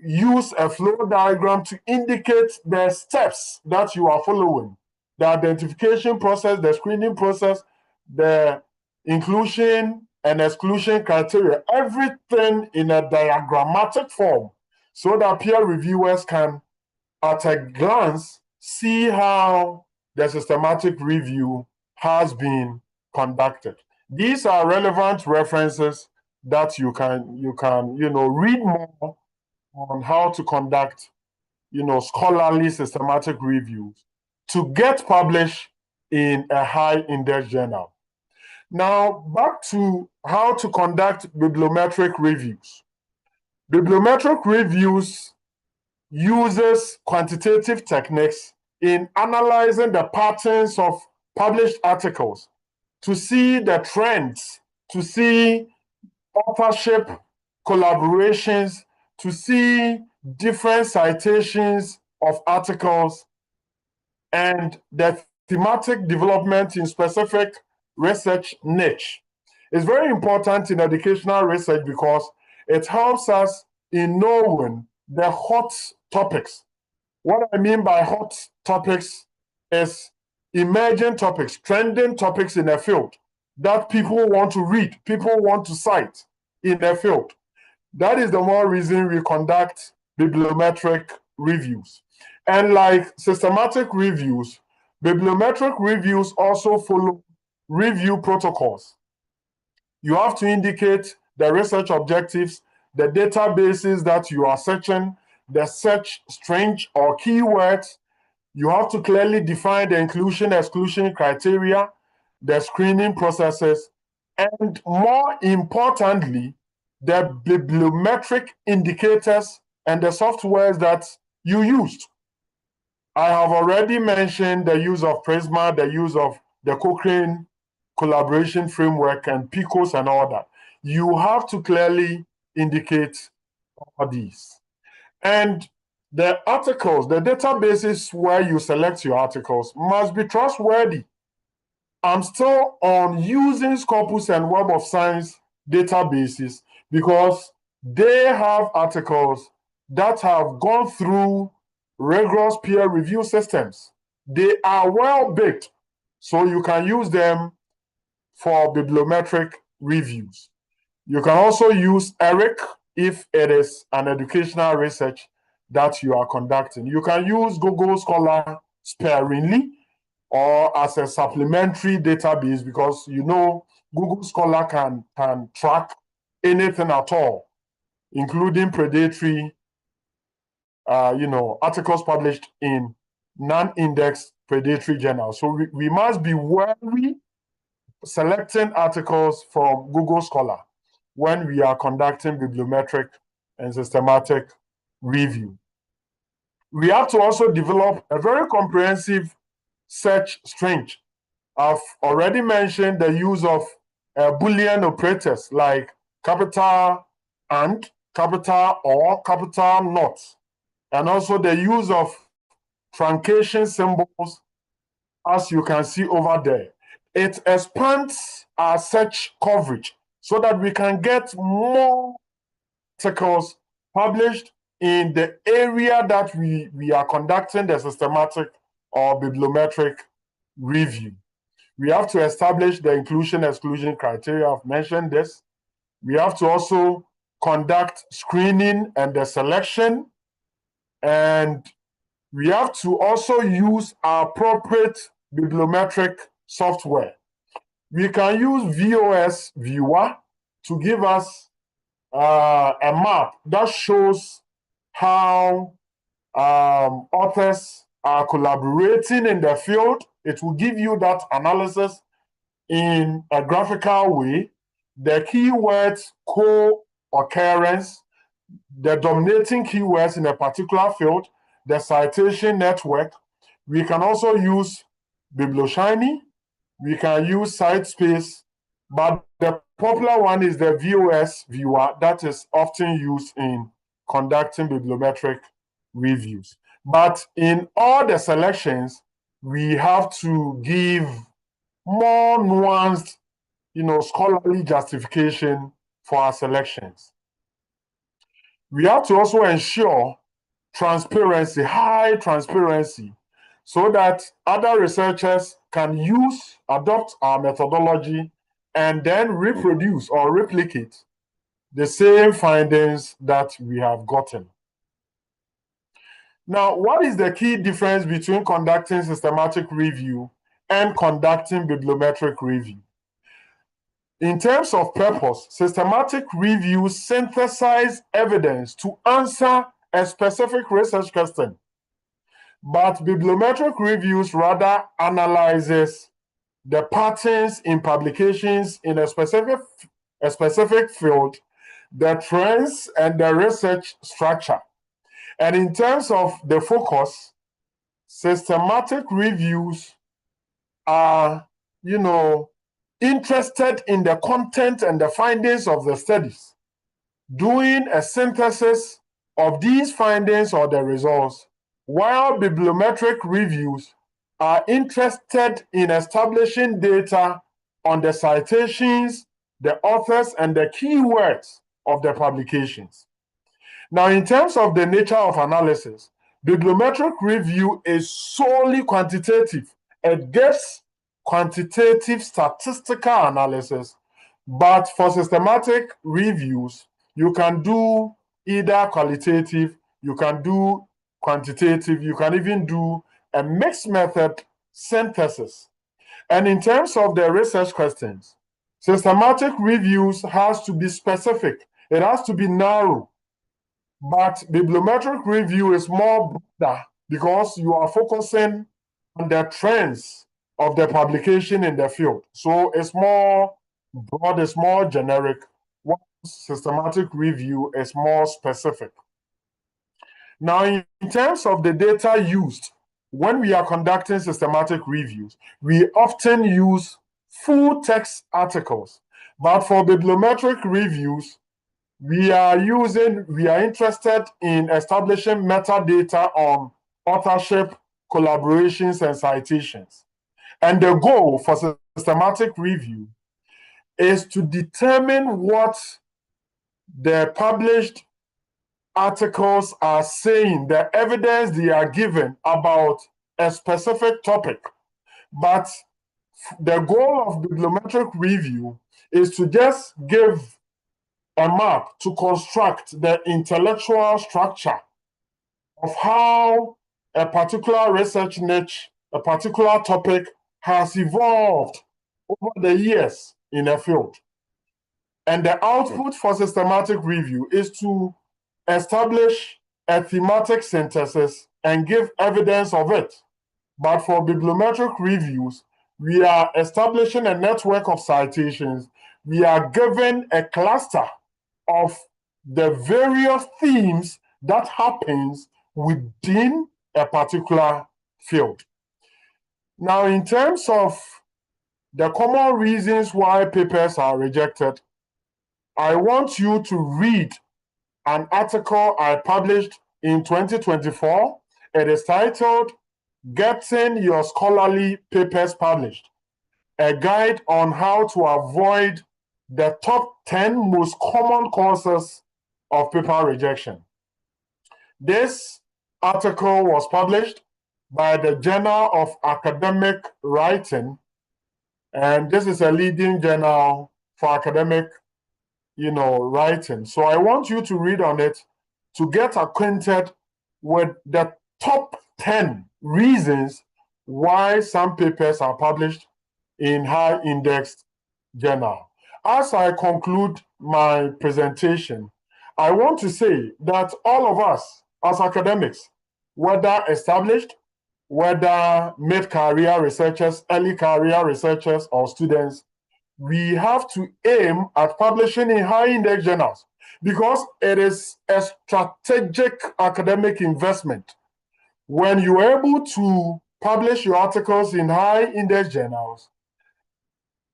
use a flow diagram to indicate the steps that you are following. The identification process, the screening process, the inclusion and exclusion criteria, everything in a diagrammatic form, so that peer reviewers can, at a glance, see how the systematic review has been conducted. These are relevant references that you can read more on how to conduct scholarly systematic reviews to get published in a high index journal. Now, back to how to conduct bibliometric reviews. Bibliometric reviews uses quantitative techniques in analyzing the patterns of published articles to see the trends, to see authorship collaborations, to see different citations of articles and the thematic development in specific research niche. It's very important in educational research because it helps us in knowing the hot topics. What I mean by hot topics is emerging topics, trending topics in a field that people want to read, people want to cite in a field. That is the more reason we conduct bibliometric reviews. And like systematic reviews, bibliometric reviews also follow review protocols. You have to indicate the research objectives, the databases that you are searching, the search string or keywords. You have to clearly define the inclusion-exclusion criteria, the screening processes, and more importantly, the bibliometric indicators and the softwares that you used. I have already mentioned the use of Prisma, the use of the Cochrane collaboration framework and PICOS and all that. You have to clearly indicate all these. And the articles, the databases where you select your articles must be trustworthy. I'm still on using Scopus and Web of Science databases because they have articles that have gone through rigorous peer review systems. They are well baked, so you can use them for bibliometric reviews. You can also use ERIC if it is an educational research that you are conducting. You can use Google Scholar sparingly or as a supplementary database because you know Google Scholar can track anything at all, including predatory articles published in non-indexed predatory journals. So we must be wary selecting articles from Google Scholar when we are conducting bibliometric and systematic review. We have to also develop a very comprehensive search string. I've already mentioned the use of Boolean operators like capital and, capital or, capital not, and also the use of truncation symbols, as you can see over there. It expands our search coverage so that we can get more articles published in the area that we are conducting the systematic or bibliometric review. We have to establish the inclusion-exclusion criteria. I've mentioned this. We have to also conduct screening and the selection. And we have to also use appropriate bibliometric software. We can use VOS Viewer to give us a map that shows how authors are collaborating in the field. It will give you that analysis in a graphical way, the keywords co-occurrence, the dominating keywords in a particular field, the citation network. We can also use BiblioShiny, we can use SiteSpace, but the popular one is the VOS Viewer that is often used in conducting bibliometric reviews. But in all the selections, we have to give more nuanced, scholarly justification for our selections. We have to also ensure transparency, high transparency, so that other researchers can adopt our methodology and then reproduce or replicate the same findings that we have gotten. Now, what is the key difference between conducting systematic review and conducting bibliometric review? In terms of purpose, systematic reviews synthesize evidence to answer a specific research question, but bibliometric reviews rather analyzes the patterns in publications in a specific field, the trends and the research structure. And in terms of the focus, systematic reviews are, interested in the content and the findings of the studies, doing a synthesis of these findings or the results, while bibliometric reviews are interested in establishing data on the citations, the authors, and the keywords of the publications. Now, in terms of the nature of analysis, bibliometric review is solely quantitative. It gives quantitative statistical analysis, but for systematic reviews, you can do either qualitative, you can do quantitative, you can even do a mixed method synthesis. And in terms of the research questions, systematic reviews has to be specific, it has to be narrow. But bibliometric review is more broader because you are focusing on the trends of the publication in the field. So it's more broad, it's more generic. While systematic review is more specific. Now, in terms of the data used, when we are conducting systematic reviews, we often use full text articles. But for bibliometric reviews, we are interested in establishing metadata on authorship, collaborations, and citations. And the goal for systematic review is to determine what the published articles are saying, the evidence they are given about a specific topic. But the goal of bibliometric review is to just give a map to construct the intellectual structure of how a particular research niche, a particular topic has evolved over the years in a field. And the output for systematic review is to establish a thematic synthesis and give evidence of it. But for bibliometric reviews, we are establishing a network of citations. We are given a cluster of the various themes that happens within a particular field. Now, in terms of the common reasons why papers are rejected, I want you to read an article I published in 2024. It is titled, Getting Your Scholarly Papers Published, a guide on how to avoid the top 10 most common causes of paper rejection. This article was published by the Journal of Academic Writing, and this is a leading journal for academic, writing. So I want you to read on it to get acquainted with the top 10 reasons why some papers are published in high-indexed journal. As I conclude my presentation, I want to say that all of us as academics, whether established, whether mid-career researchers, early career researchers, or students, we have to aim at publishing in high-index journals because it is a strategic academic investment. When you are able to publish your articles in high-index journals,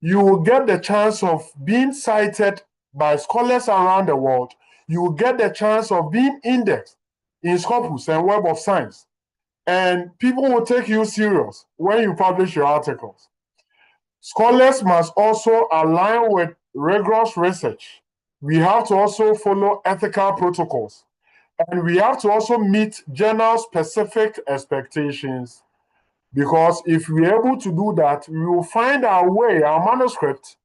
you will get the chance of being cited by scholars around the world. You will get the chance of being indexed in Scopus and Web of Science. And people will take you serious when you publish your articles. Scholars must also align with rigorous research. We have to also follow ethical protocols. And we have to also meet journal-specific expectations. Because if we're able to do that, we will find our way, our manuscript,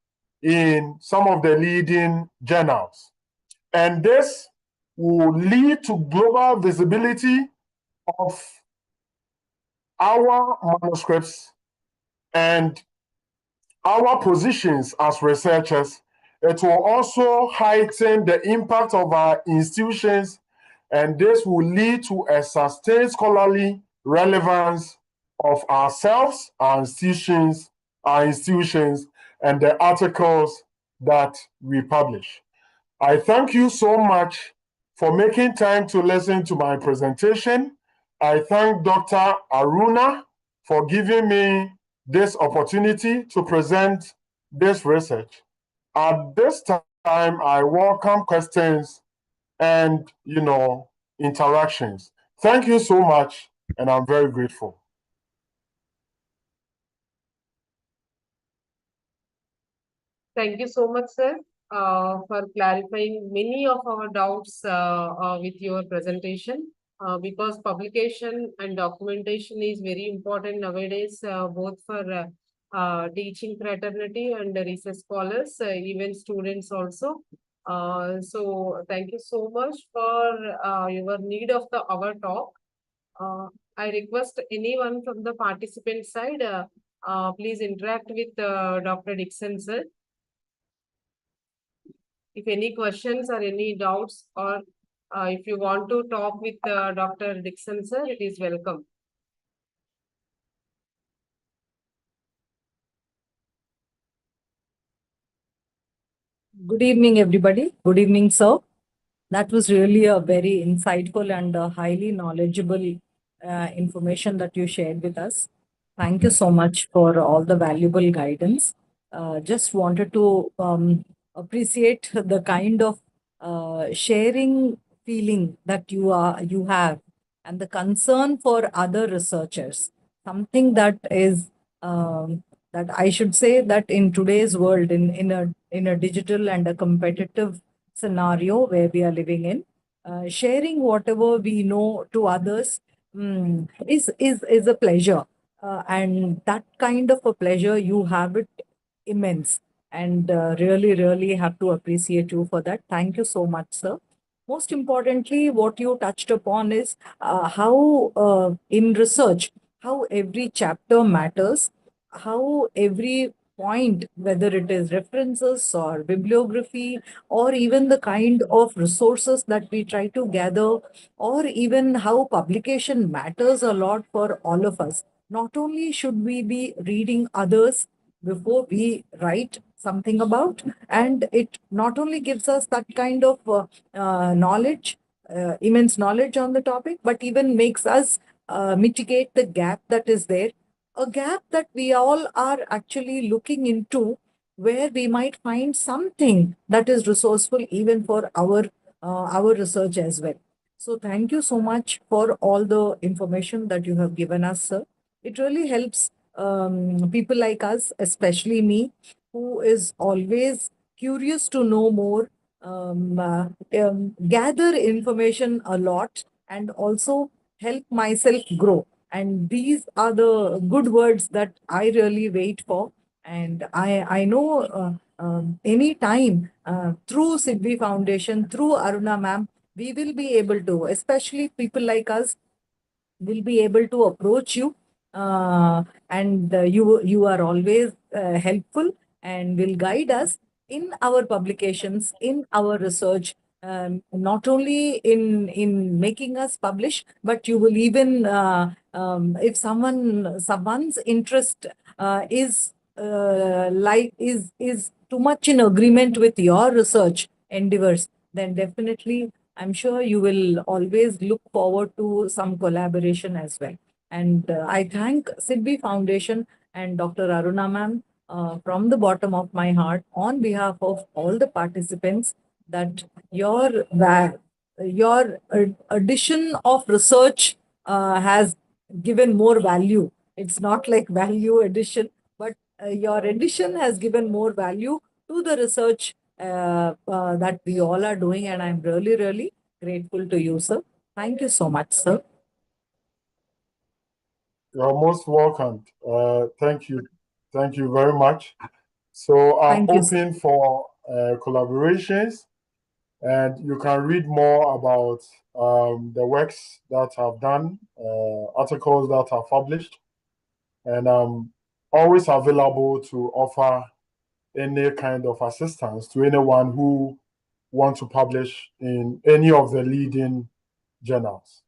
in some of the leading journals. And this will lead to global visibility of our manuscripts and our positions as researchers. It will also heighten the impact of our institutions, and this will lead to a sustained scholarly relevance of ourselves, our institutions, and the articles that we publish. I thank you so much for making time to listen to my presentation. I thank Dr. Aruna for giving me this opportunity to present this research. At this time, I welcome questions and, interactions. Thank you so much, and I'm very grateful. Thank you so much, sir, for clarifying many of our doubts with your presentation. Because publication and documentation is very important nowadays, both for teaching fraternity and research scholars, even students also. So thank you so much for your need of our talk. I request anyone from the participant side, please interact with Dr. Dixon, sir. If any questions or any doubts, or if you want to talk with Dr. Dixon, sir, it is welcome. Good evening, everybody. Good evening, sir. That was really a very insightful and highly knowledgeable information that you shared with us. Thank you so much for all the valuable guidance. Just wanted to appreciate the kind of sharing feeling that you have, and the concern for other researchers. Something that is that I should say that in today's world, in a digital and a competitive scenario where we are living in, sharing whatever we know to others is a pleasure, and that kind of a pleasure you have it immense, and really have to appreciate you for that. Thank you so much, sir. Most importantly, what you touched upon is how in research, how every chapter matters, how every point, whether it is references or bibliography, or even the kind of resources that we try to gather, or even how publication matters a lot for all of us. Not only should we be reading others before we write something about, and it not only gives us that kind of knowledge, immense knowledge on the topic, but even makes us mitigate the gap that is there, a gap that we all are actually looking into, where we might find something that is resourceful even for our research as well. So thank you so much for all the information that you have given us, sir. It really helps people like us, especially me, who is always curious to know more, gather information a lot, and also help myself grow. And these are the good words that I really wait for. And I know any time through Sidvi Foundation, through Aruna ma'am, we will be able to, especially people like us, will be able to approach you, and you are always helpful and will guide us in our publications, in our research, not only in making us publish, but you will even if someone's interest is too much in agreement with your research endeavors, then definitely I'm sure you will always look forward to some collaboration as well. And I thank Sidvi Foundation and Dr. Aruna ma'am from the bottom of my heart, on behalf of all the participants, that your addition of research has given more value. It's not like value addition, but your addition has given more value to the research that we all are doing, and I'm really grateful to you, sir. Thank you so much, sir. You're most welcome. Thank you. Thank you very much. So I'm Thank you, sir. open for collaborations, and you can read more about the works that I've done, articles that I've published, and I'm always available to offer any kind of assistance to anyone who wants to publish in any of the leading journals.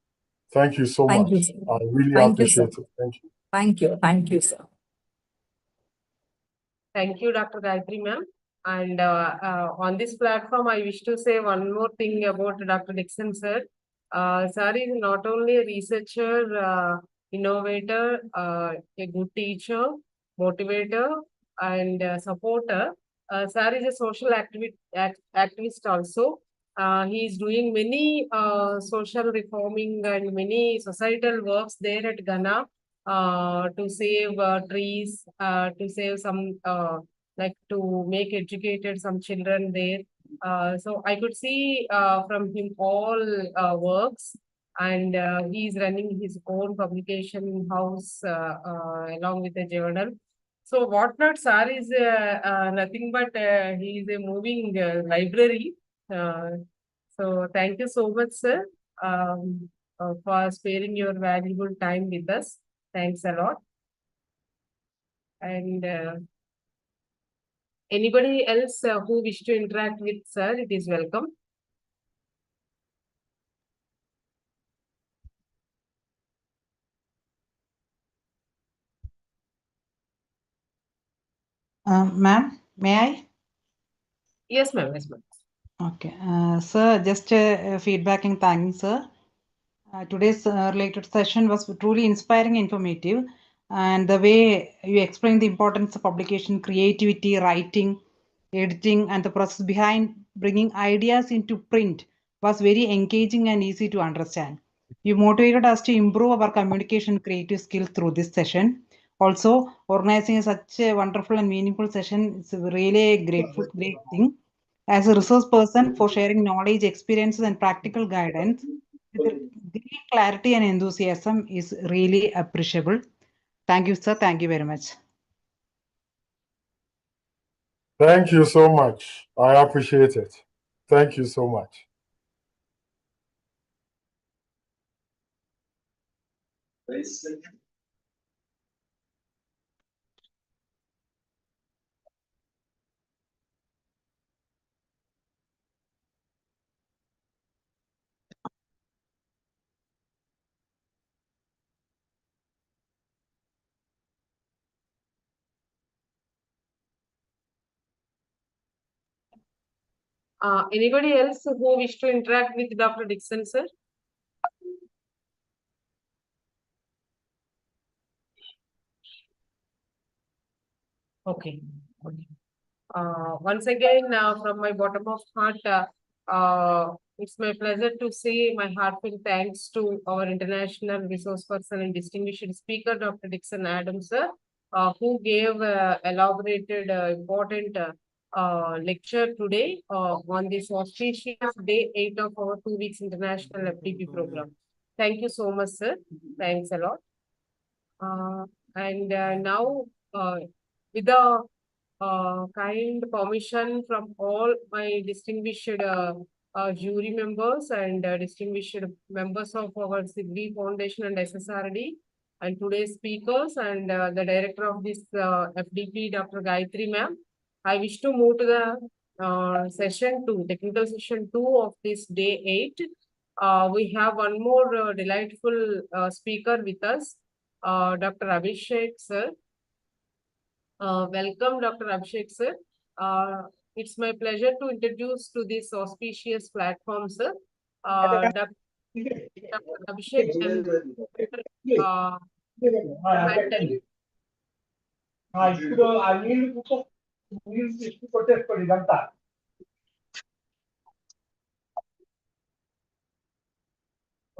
Thank you so Thank you, much. sir. I really Thank you, sir. appreciate it. Thank you. Thank you, sir. Thank you, Dr. Gayatri ma'am. And on this platform, I wish to say one more thing about Dr. Dixon, sir. Sir is not only a researcher, innovator, a good teacher, motivator, and supporter. Sir is a social activist also. He is doing many social reforming and many societal works there at Ghana to save trees, to save some, like to make educated some children there. So I could see from him all works, and he is running his own publication house along with a journal. So what not, sir is nothing but he is a moving library. Uh, so thank you so much, sir, for sparing your valuable time with us. Thanks a lot. And anybody else who wish to interact with sir, it is welcome. Ma'am, may I? Yes, ma'am. Yes, ma'am. Okay. Sir, just feedback and thanking, sir. Today's related session was truly inspiring and informative. And the way you explained the importance of publication, creativity, writing, editing, and the process behind bringing ideas into print was very engaging and easy to understand. You motivated us to improve our communication creative skills through this session. Also, organizing such a wonderful and meaningful session is really a great thing. As a resource person for sharing knowledge, experiences, and practical guidance with great clarity and enthusiasm is really appreciable. Thank you, sir. Thank you very much. Thank you so much. I appreciate it. Thank you so much. Anybody else who wish to interact with Dr. Dixon, sir? Okay. Okay. Once again, from my bottom of heart, it's my pleasure to say my heartfelt thanks to our international resource person and distinguished speaker, Dr. Dixon Adams, sir, who gave elaborated, important lecture today on this auspicious day 8 of our 2 weeks international FDP program. Thank you so much, sir. Thanks a lot. And now, with the kind permission from all my distinguished jury members and distinguished members of our Sidvi Foundation and SSRD, and today's speakers and the director of this FDP, Dr. Gayatri ma'am, I wish to move to the session 2, technical session 2 of this day 8. We have one more delightful speaker with us, Dr. Abhishek, sir. Welcome, Dr. Abhishek, sir. It's my pleasure to introduce to this auspicious platform, sir. Dr. Abhishek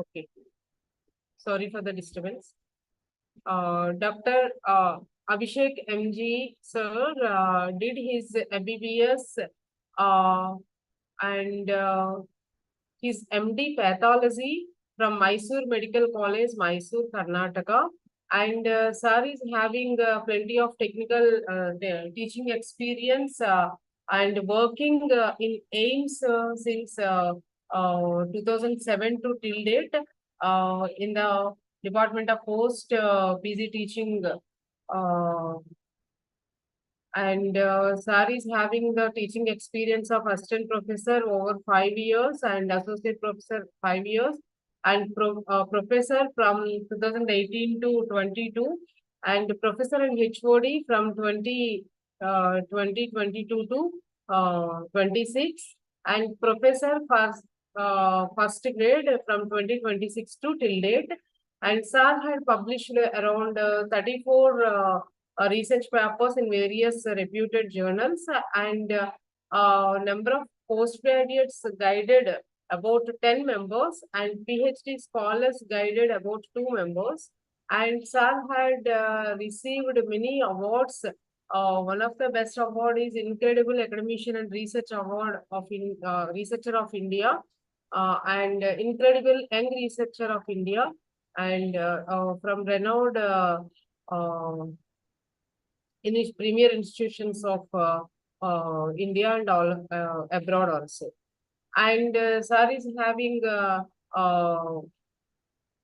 okay. Sorry for the disturbance. Dr. Abhishek MG, sir, did his MBBS and his MD Pathology from Mysore Medical College, Mysore, Karnataka. And sir is having plenty of technical teaching experience and working in AIMS since 2007 to till date in the Department of Post PG Teaching. And sir is having the teaching experience of assistant professor over 5 years and associate professor 5 years and professor from 2018 to 22 and professor and HOD from 2022 to 26 and professor for first grade from 2026 to till date. And sir had published around 34 research papers in various reputed journals, and number of postgraduates guided about 10 members, and PhD scholars guided about 2 members. And sir had received many awards. One of the best award is Incredible Academician and Research Award of Researcher of India, and Incredible Young Researcher of India, and from renowned in its premier institutions of India and all abroad also. And sir is having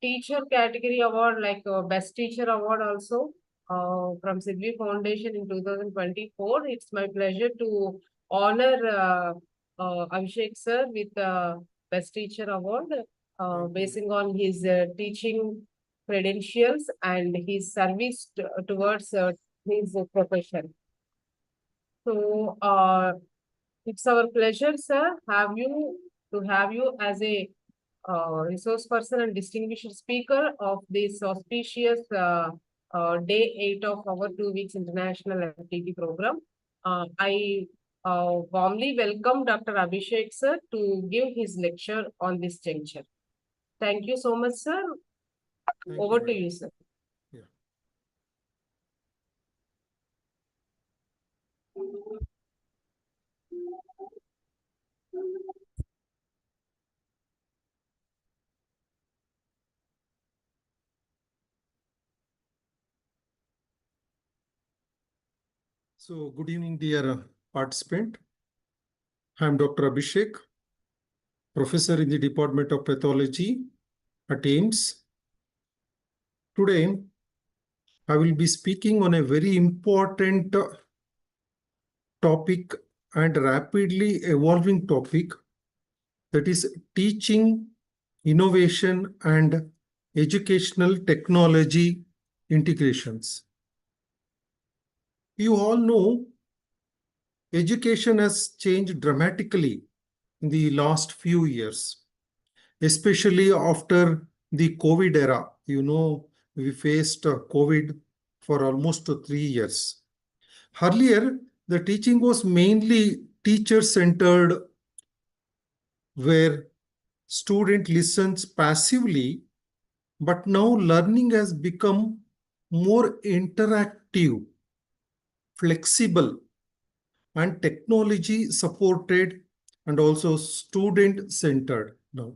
teacher category award, like best teacher award also from Sidvi Foundation in 2024. It's my pleasure to honor Abhishek sir with best teacher award, basing on his teaching credentials and his service towards his profession. So it's our pleasure, sir, to have you as a resource person and distinguished speaker of this auspicious day 8 of our 2 weeks international FDP program. I warmly welcome Dr. Abhishek sir to give his lecture on this juncture. Thank you so much, sir. Thank Over to madam. you, sir. Yeah. So, good evening, dear participant. I am Dr. Abhishek, professor in the Department of Pathology at AIIMS. Today, I will be speaking on a very important topic and rapidly evolving topic, that is teaching, innovation, and educational technology integrations. You all know education has changed dramatically in the last few years, especially after the COVID era. You know, we faced COVID for almost 3 years. Earlier, the teaching was mainly teacher-centered, where student listens passively, but now learning has become more interactive, flexible, and technology supported, and also student centered now.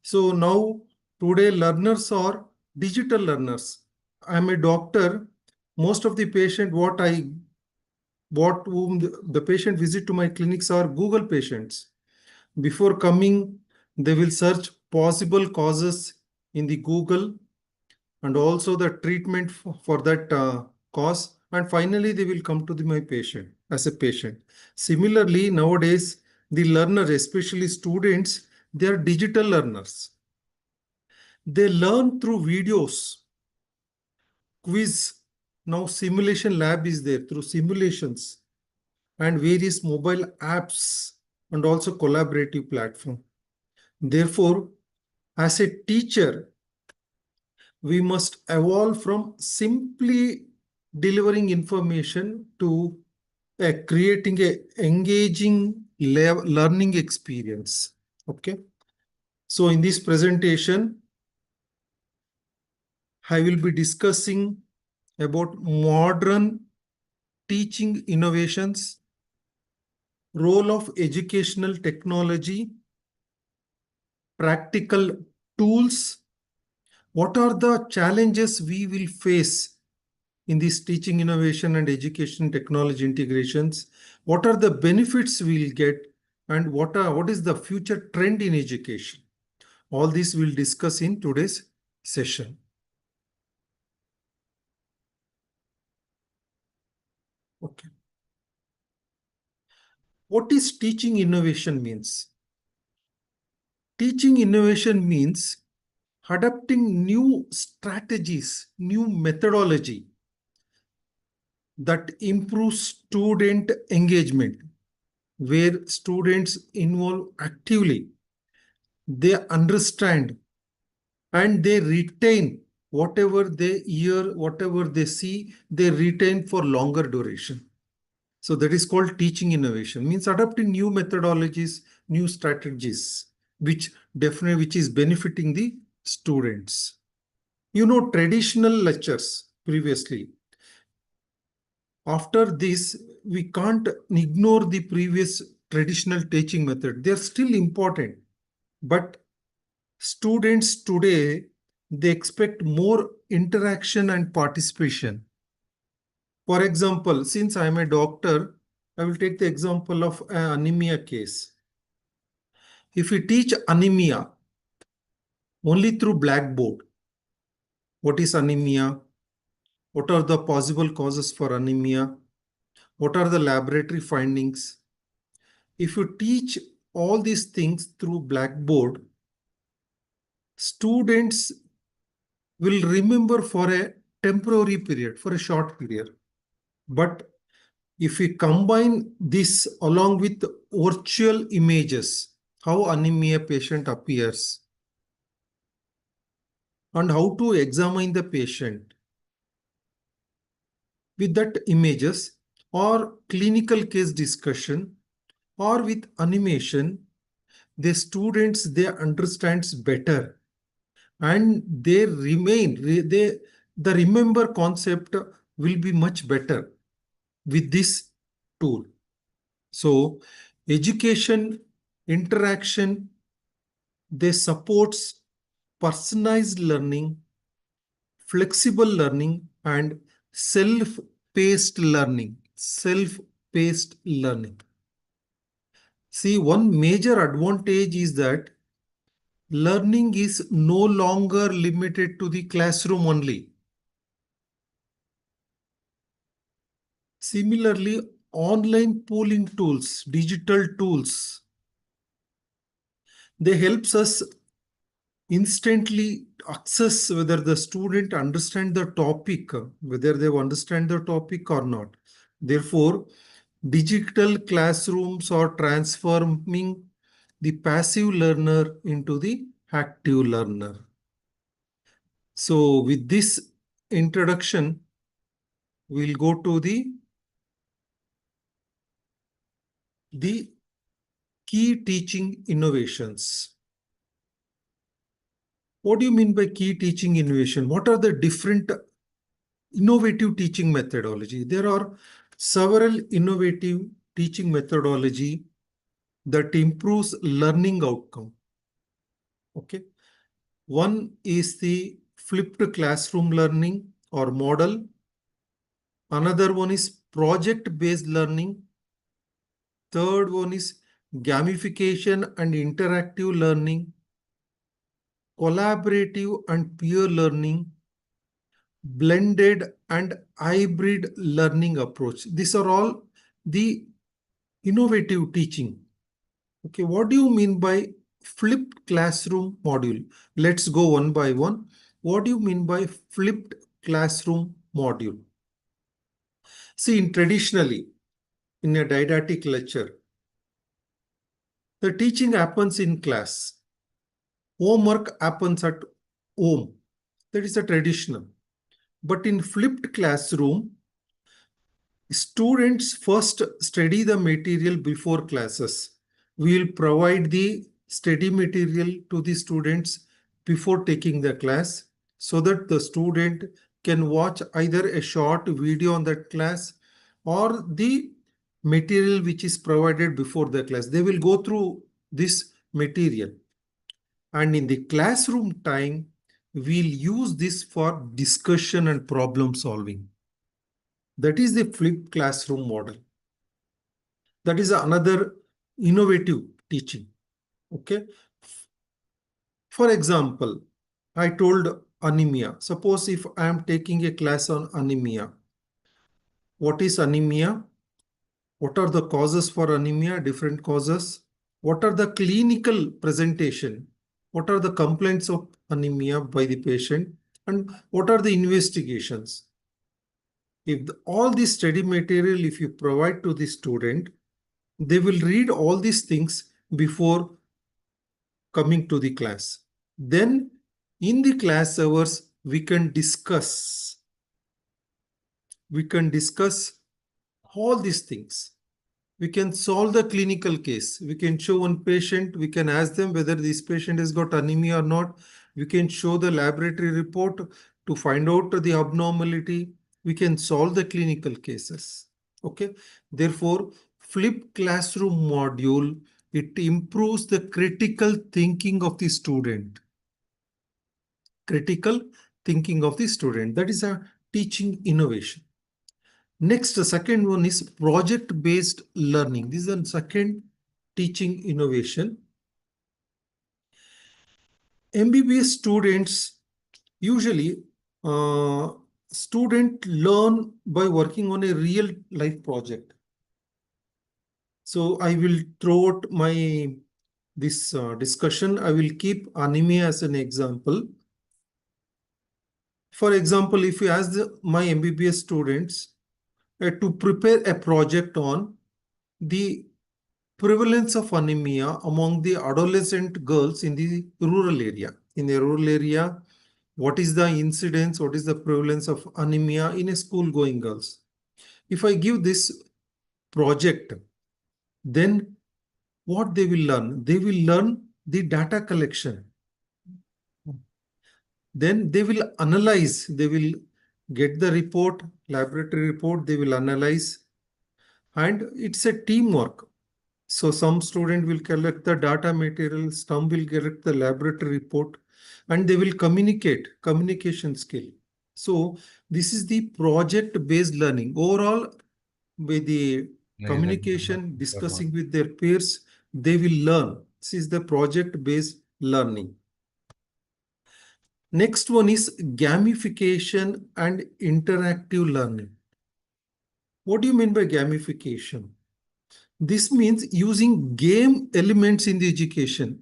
So now today learners are digital learners. I'm a doctor. Most of the patient whom the patient visit to my clinics are Google patients. Before coming, they will search possible causes in the Google and also the treatment for that cause. And finally, they will come to my patient as a patient. Similarly, nowadays, the learners, especially students, they are digital learners. They learn through videos, quiz. Now simulation lab is there through simulations and various mobile apps and also collaborative platform. Therefore, as a teacher, we must evolve from simply delivering information to creating a engaging learning experience. Okay. So in this presentation, I will be discussing about modern teaching innovations, role of educational technology, practical tools. What are the challenges we will face in these teaching innovation and education technology integrations? What are the benefits we'll get, and what is the future trend in education? All this we'll discuss in today's session. Okay. What is teaching innovation means? Teaching innovation means adapting new strategies, new methodology that improves student engagement, where students involve actively they understand and they retain whatever they hear, whatever they see, they retain for longer duration. So that is called teaching innovation, means adopting new methodologies, new strategies, which is benefiting the students. You know, traditional lectures previously, after this, we can't ignore the previous traditional teaching method. They're still important, but students today, they expect more interaction and participation. For example, since I'm a doctor, I will take the example of an anemia case. If we teach anemia only through blackboard, what is anemia? What are the possible causes for anemia? What are the laboratory findings? If you teach all these things through blackboard, students will remember for a temporary period, for a short period. But if we combine this along with virtual images, how anemia patient appears and how to examine the patient with that images or clinical case discussion or with animation, the students, they understands better and they the remember concept will be much better with this tool. So education, interaction, they supports personalized learning, flexible learning, and self-paced learning. Self-paced learning. See, one major advantage is that learning is no longer limited to the classroom only. Similarly, online polling tools, digital tools, they helps us instantly access whether the student understand the topic, whether they understand the topic or not. Therefore, digital classrooms are transforming the passive learner into the active learner. So with this introduction, we'll go to the key teaching innovations. What do you mean by key teaching innovation? What are the different innovative teaching methodology? There are several innovative teaching methodology that improves learning outcome. Okay. One is the flipped classroom learning or model. Another one is project-based learning. Third one is gamification and interactive learning, collaborative and peer learning, blended and hybrid learning approach. These are all the innovative teaching. Okay, what do you mean by flipped classroom module? Let's go one by one. What do you mean by flipped classroom module? See, traditionally, in a didactic lecture, the teaching happens in class. Homework happens at home. That is a traditional. But in flipped classroom, students first study the material before classes. We will provide the study material to the students before taking the class so that the student can watch either a short video on that class or the material which is provided before the class. They will go through this material. And in the classroom time, we'll use this for discussion and problem solving. That is the flipped classroom model. That is another innovative teaching. Okay. For example, I told anemia. Suppose if I am taking a class on anemia. What is anemia? What are the causes for anemia? Different causes. What are the clinical presentation? What are the complaints of anemia by the patient? And what are the investigations? If all this study material, if you provide to the student, they will read all these things before coming to the class. Then in the class hours, we can discuss all these things. We can solve the clinical case. We can show one patient. We can ask them whether this patient has got anemia or not. We can show the laboratory report to find out the abnormality. We can solve the clinical cases. Okay. Therefore, flipped classroom module, it improves the critical thinking of the student. Critical thinking of the student. That is a teaching innovation. Next, the second one is project-based learning. This is the second teaching innovation. MBBS students usually student learn by working on a real life project. So I will throw out this discussion. I will keep anemia as an example. For example, if you ask my MBBS students to prepare a project on the prevalence of anemia among the adolescent girls in the rural area. In the rural area, what is the incidence, what is the prevalence of anemia in a school-going girls? If I give this project, then what they will learn? They will learn the data collection. Then they will analyze, they will get the report, laboratory report, they will analyze, and it's a teamwork. So some student will collect the data material, some will collect the laboratory report, and they will communication skill. So this is the project-based learning. Overall, with the communication, discussing with their peers, they will learn. This is the project-based learning. Next one is gamification and interactive learning. What do you mean by gamification? This means using game elements in the education.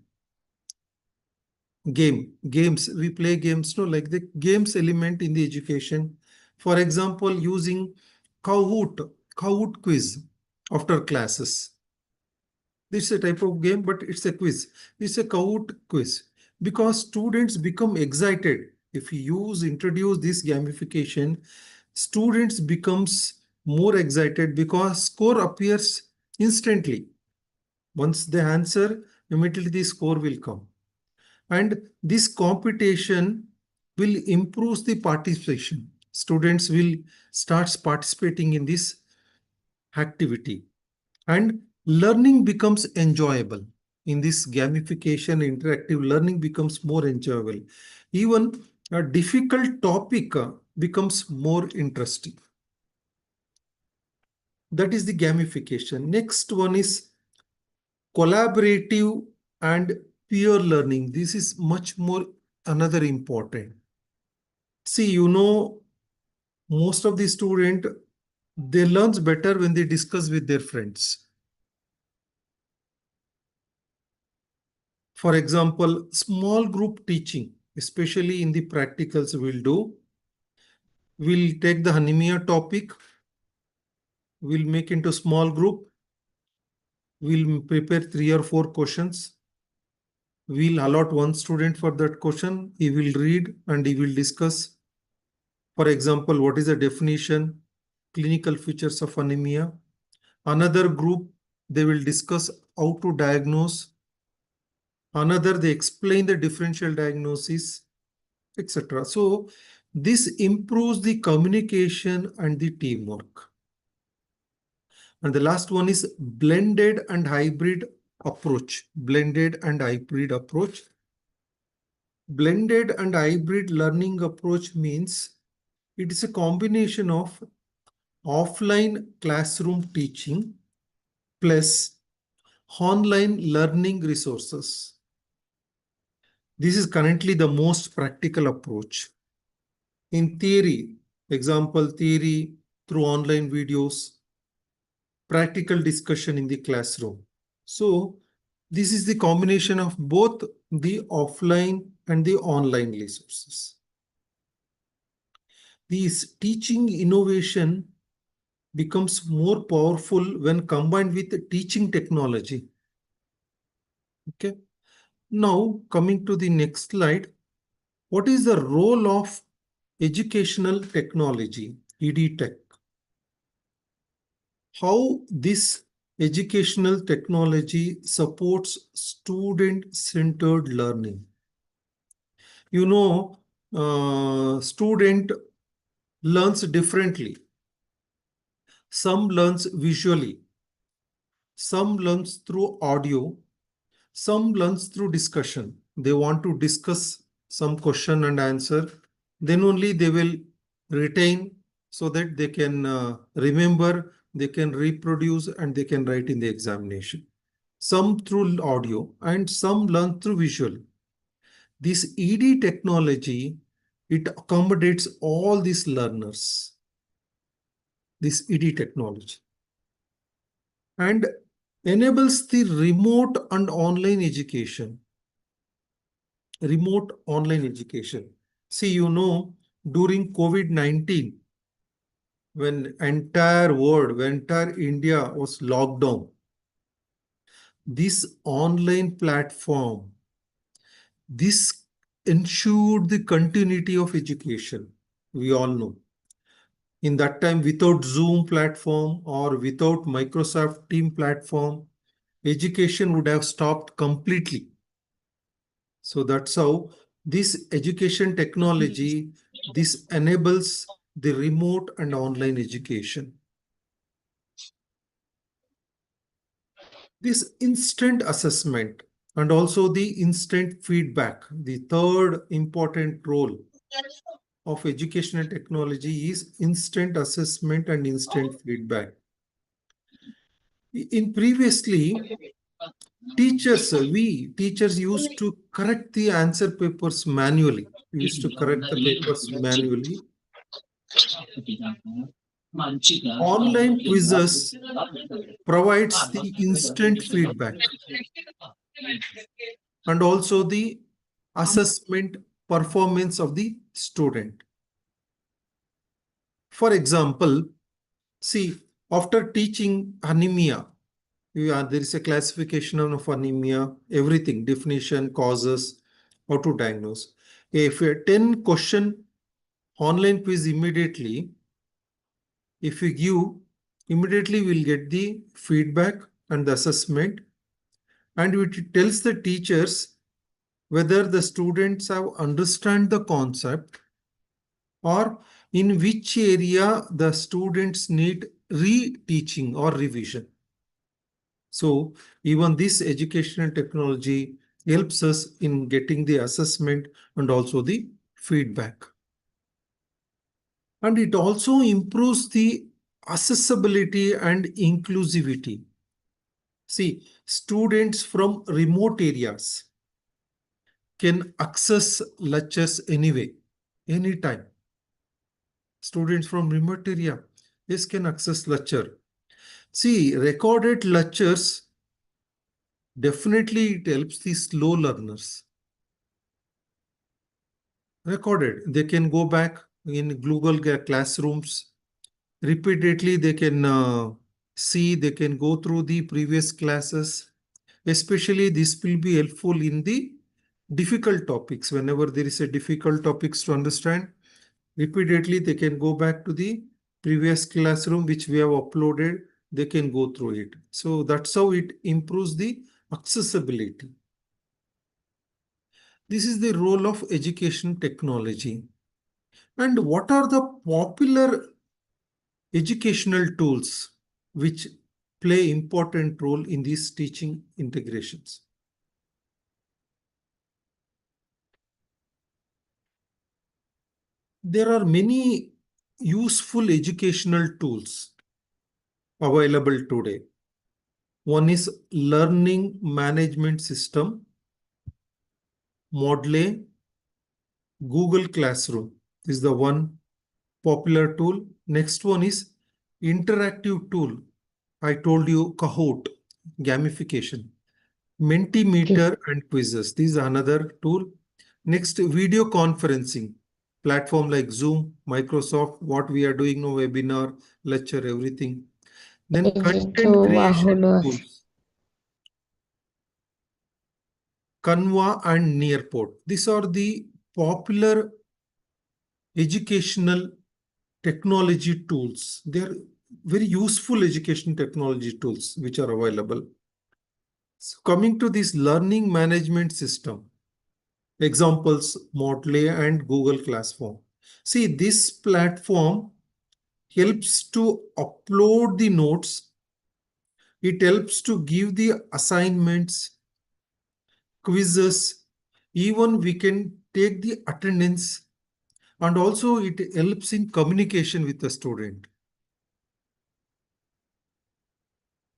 Games, we play games, no, like the games element in the education. For example, using Kahoot quiz after classes. This is a type of game, but it's a quiz. It's a Kahoot quiz because students become excited. If you introduce this gamification, students becomes more excited because score appears instantly. Once they answer, immediately the score will come. And this competition will improve the participation. Students will start participating in this activity. And learning becomes enjoyable. In this gamification, interactive learning becomes more enjoyable. Even a difficult topic becomes more interesting. That is the gamification. Next one is collaborative and peer learning. This is much more another important. See, most of the student, they learns better when they discuss with their friends. For example, small group teaching, especially in the practicals we'll do. We'll take the anemia topic. We'll make into small group. We'll prepare 3 or 4 questions. We'll allot one student for that question. He will read and he will discuss. For example, what is the definition, clinical features of anemia. Another group, they will discuss how to diagnose. Another, they explain the differential diagnosis, etc. So this improves the communication and the teamwork. And the last one is blended and hybrid approach. Blended and hybrid approach. Blended and hybrid learning approach means it is a combination of offline classroom teaching plus online learning resources. This is currently the most practical approach. In theory, example theory through online videos, practical discussion in the classroom. So this is the combination of both the offline and the online resources. This teaching innovation becomes more powerful when combined with teaching technology. Okay. Now, coming to the next slide, what is the role of educational technology, EdTech? How this educational technology supports student-centered learning. You know, student learns differently. Some learns visually, some learns through audio, some learns through discussion. They want to discuss some question and answer, then only they will retain so that they can remember, they can reproduce, and they can write in the examination. Some through audio and some learn through visual. This ED technology, it accommodates all these learners, this ED technology, and enables the remote and online education. Remote online education. See, you know, during COVID-19, when entire world, when entire India was locked down, this online platform, this ensured the continuity of education. We all know. In that time, without Zoom platform or without Microsoft Team platform, education would have stopped completely. So that's how this education technology, this enables the remote and online education. This instant assessment and also the instant feedback, the third important role of educational technology is instant assessment and instant feedback. In previously, teachers used to correct the answer papers manually. We used to correct the papers manually. Online quizzes provides the instant feedback and also the assessment performance of the student. For example, see, after teaching anemia, there is a classification of anemia, everything, definition, causes, how to diagnose. If a 10 question online quiz immediately, if we give, immediately we'll get the feedback and the assessment, and it tells the teachers whether the students have understand the concept or in which area the students need reteaching or revision. So even this educational technology helps us in getting the assessment and also the feedback. And it also improves the accessibility and inclusivity. See, students from remote areas can access lectures anyway, anytime. Students from remote area, yes, can access lecture. See, recorded lectures, definitely it helps the slow learners. Recorded, they can go back in Google Classrooms. Repeatedly, they can see, they can go through the previous classes. Especially this will be helpful in the difficult topics. Whenever there is a difficult topics to understand, repeatedly they can go back to the previous classroom which we have uploaded. They can go through it. So that's how it improves the accessibility. This is the role of education technology. And what are the popular educational tools which play important role in these teaching integrations? There are many useful educational tools available today. One is learning management system, Moodle, Google Classroom is the one popular tool. Next one is interactive tool. I told you Kahoot, gamification, Mentimeter and quizzes. This is another tool. Next, video conferencing. Platform like Zoom, Microsoft, what we are doing now, webinar, lecture, everything. Then content creation tools. Canva and Nearport. These are the popular educational technology tools. They are very useful education technology tools which are available. So coming to this learning management system, examples, Motley and Google Classroom. See, this platform helps to upload the notes. It helps to give the assignments, quizzes, even we can take the attendance, and also it helps in communication with the student.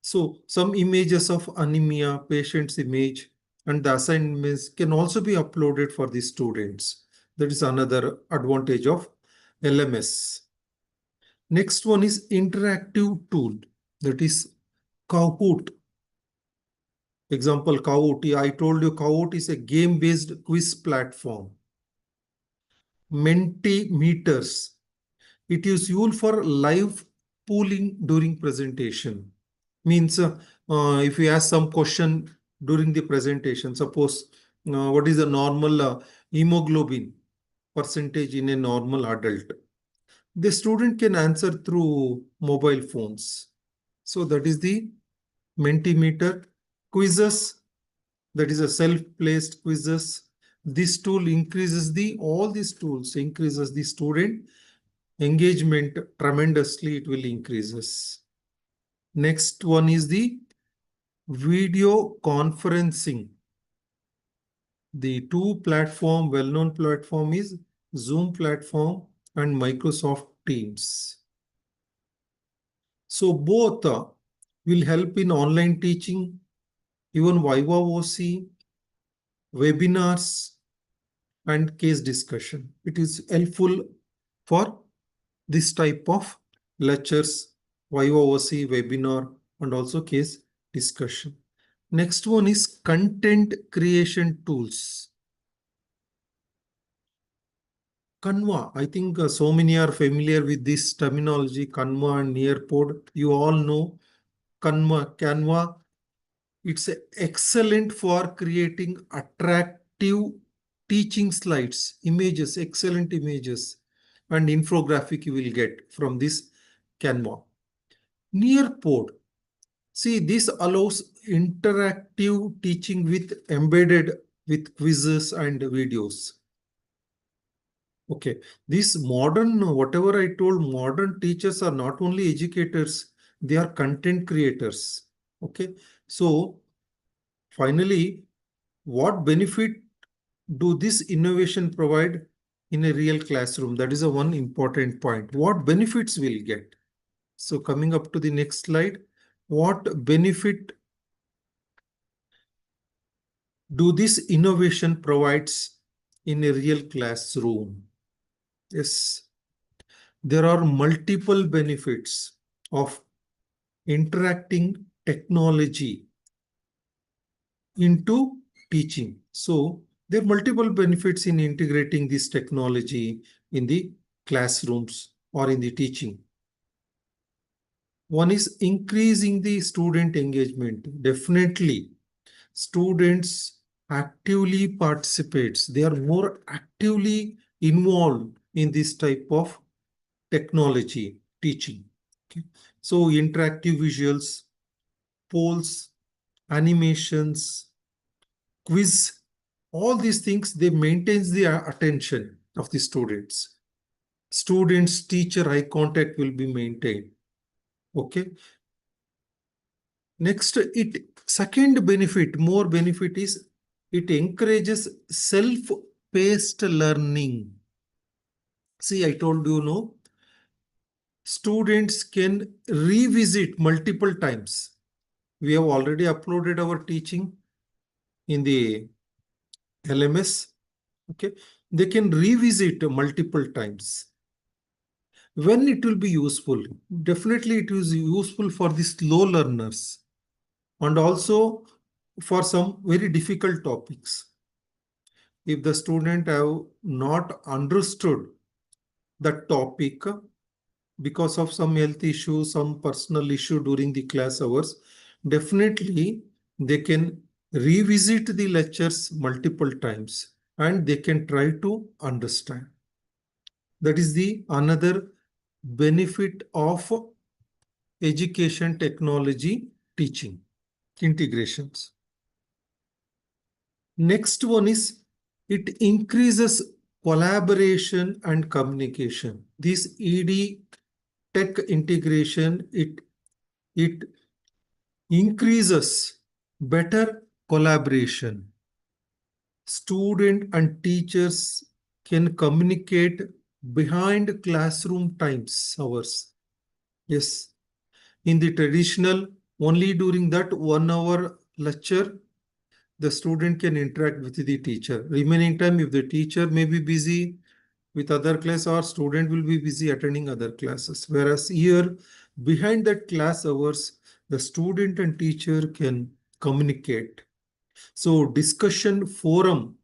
So some images of anemia, patient's image, and the assignments can also be uploaded for the students. That is another advantage of LMS. Next one is interactive tool, that is Kahoot. Example, Kahoot. I told you Kahoot is a game-based quiz platform. Mentimeters. It is used for live polling during presentation. Means if you ask some question during the presentation, suppose what is the normal hemoglobin percentage in a normal adult, the student can answer through mobile phones. So that is the Mentimeter. Quizzes, that is a self-placed quizzes. This tool increases all these tools increases the student engagement tremendously. It will increases. Next one is the video conferencing. The two platform, well-known platform is Zoom platform and Microsoft Teams. So both will help in online teaching, even Viva OC, webinars, and case discussion. It is helpful for this type of lectures, Viva OC, webinar, and also case discussion. Next one is content creation tools. Canva. I think so many are familiar with this terminology, Canva and Nearport. You all know Canva. It's excellent for creating attractive teaching slides, images, excellent images, and infographic you will get from this Canva. Nearport. See, this allows interactive teaching embedded with quizzes and videos. Okay, this modern, whatever I told, modern teachers are not only educators, they are content creators. Okay, so finally, what benefit do this innovation provide in a real classroom? That is a one important point. What benefits will get? So coming up to the next slide, what benefit do this innovation provides in a real classroom? Yes, there are multiple benefits of interacting technology into teaching. So there are multiple benefits in integrating this technology in the classrooms or in the teaching. One is increasing the student engagement. Definitely, students actively participates. They are more actively involved in this type of technology teaching. Okay. So interactive visuals, polls, animations, quiz, all these things, they maintains the attention of the students. Students, teacher eye contact will be maintained. Okay. Next, second benefit, more benefit is it encourages self-paced learning. See, I told you, no, students can revisit multiple times. We have already uploaded our teaching in the LMS. Okay, they can revisit multiple times. When it will be useful? Definitely it is useful for the slow learners and also for some very difficult topics. If the student have not understood the topic because of some health issue, some personal issue during the class hours, definitely they can revisit the lectures multiple times and they can try to understand. That is the another benefit of education technology teaching integrations. Next one is it increases collaboration and communication. This ED tech integration, it increases better collaboration. Student and teachers can communicate behind classroom hours. Yes, in the traditional, only during that 1 hour lecture, the student can interact with the teacher. Remaining time, if the teacher may be busy with other class or student will be busy attending other classes. Whereas here, behind that class hours, the student and teacher can communicate. So discussion forum,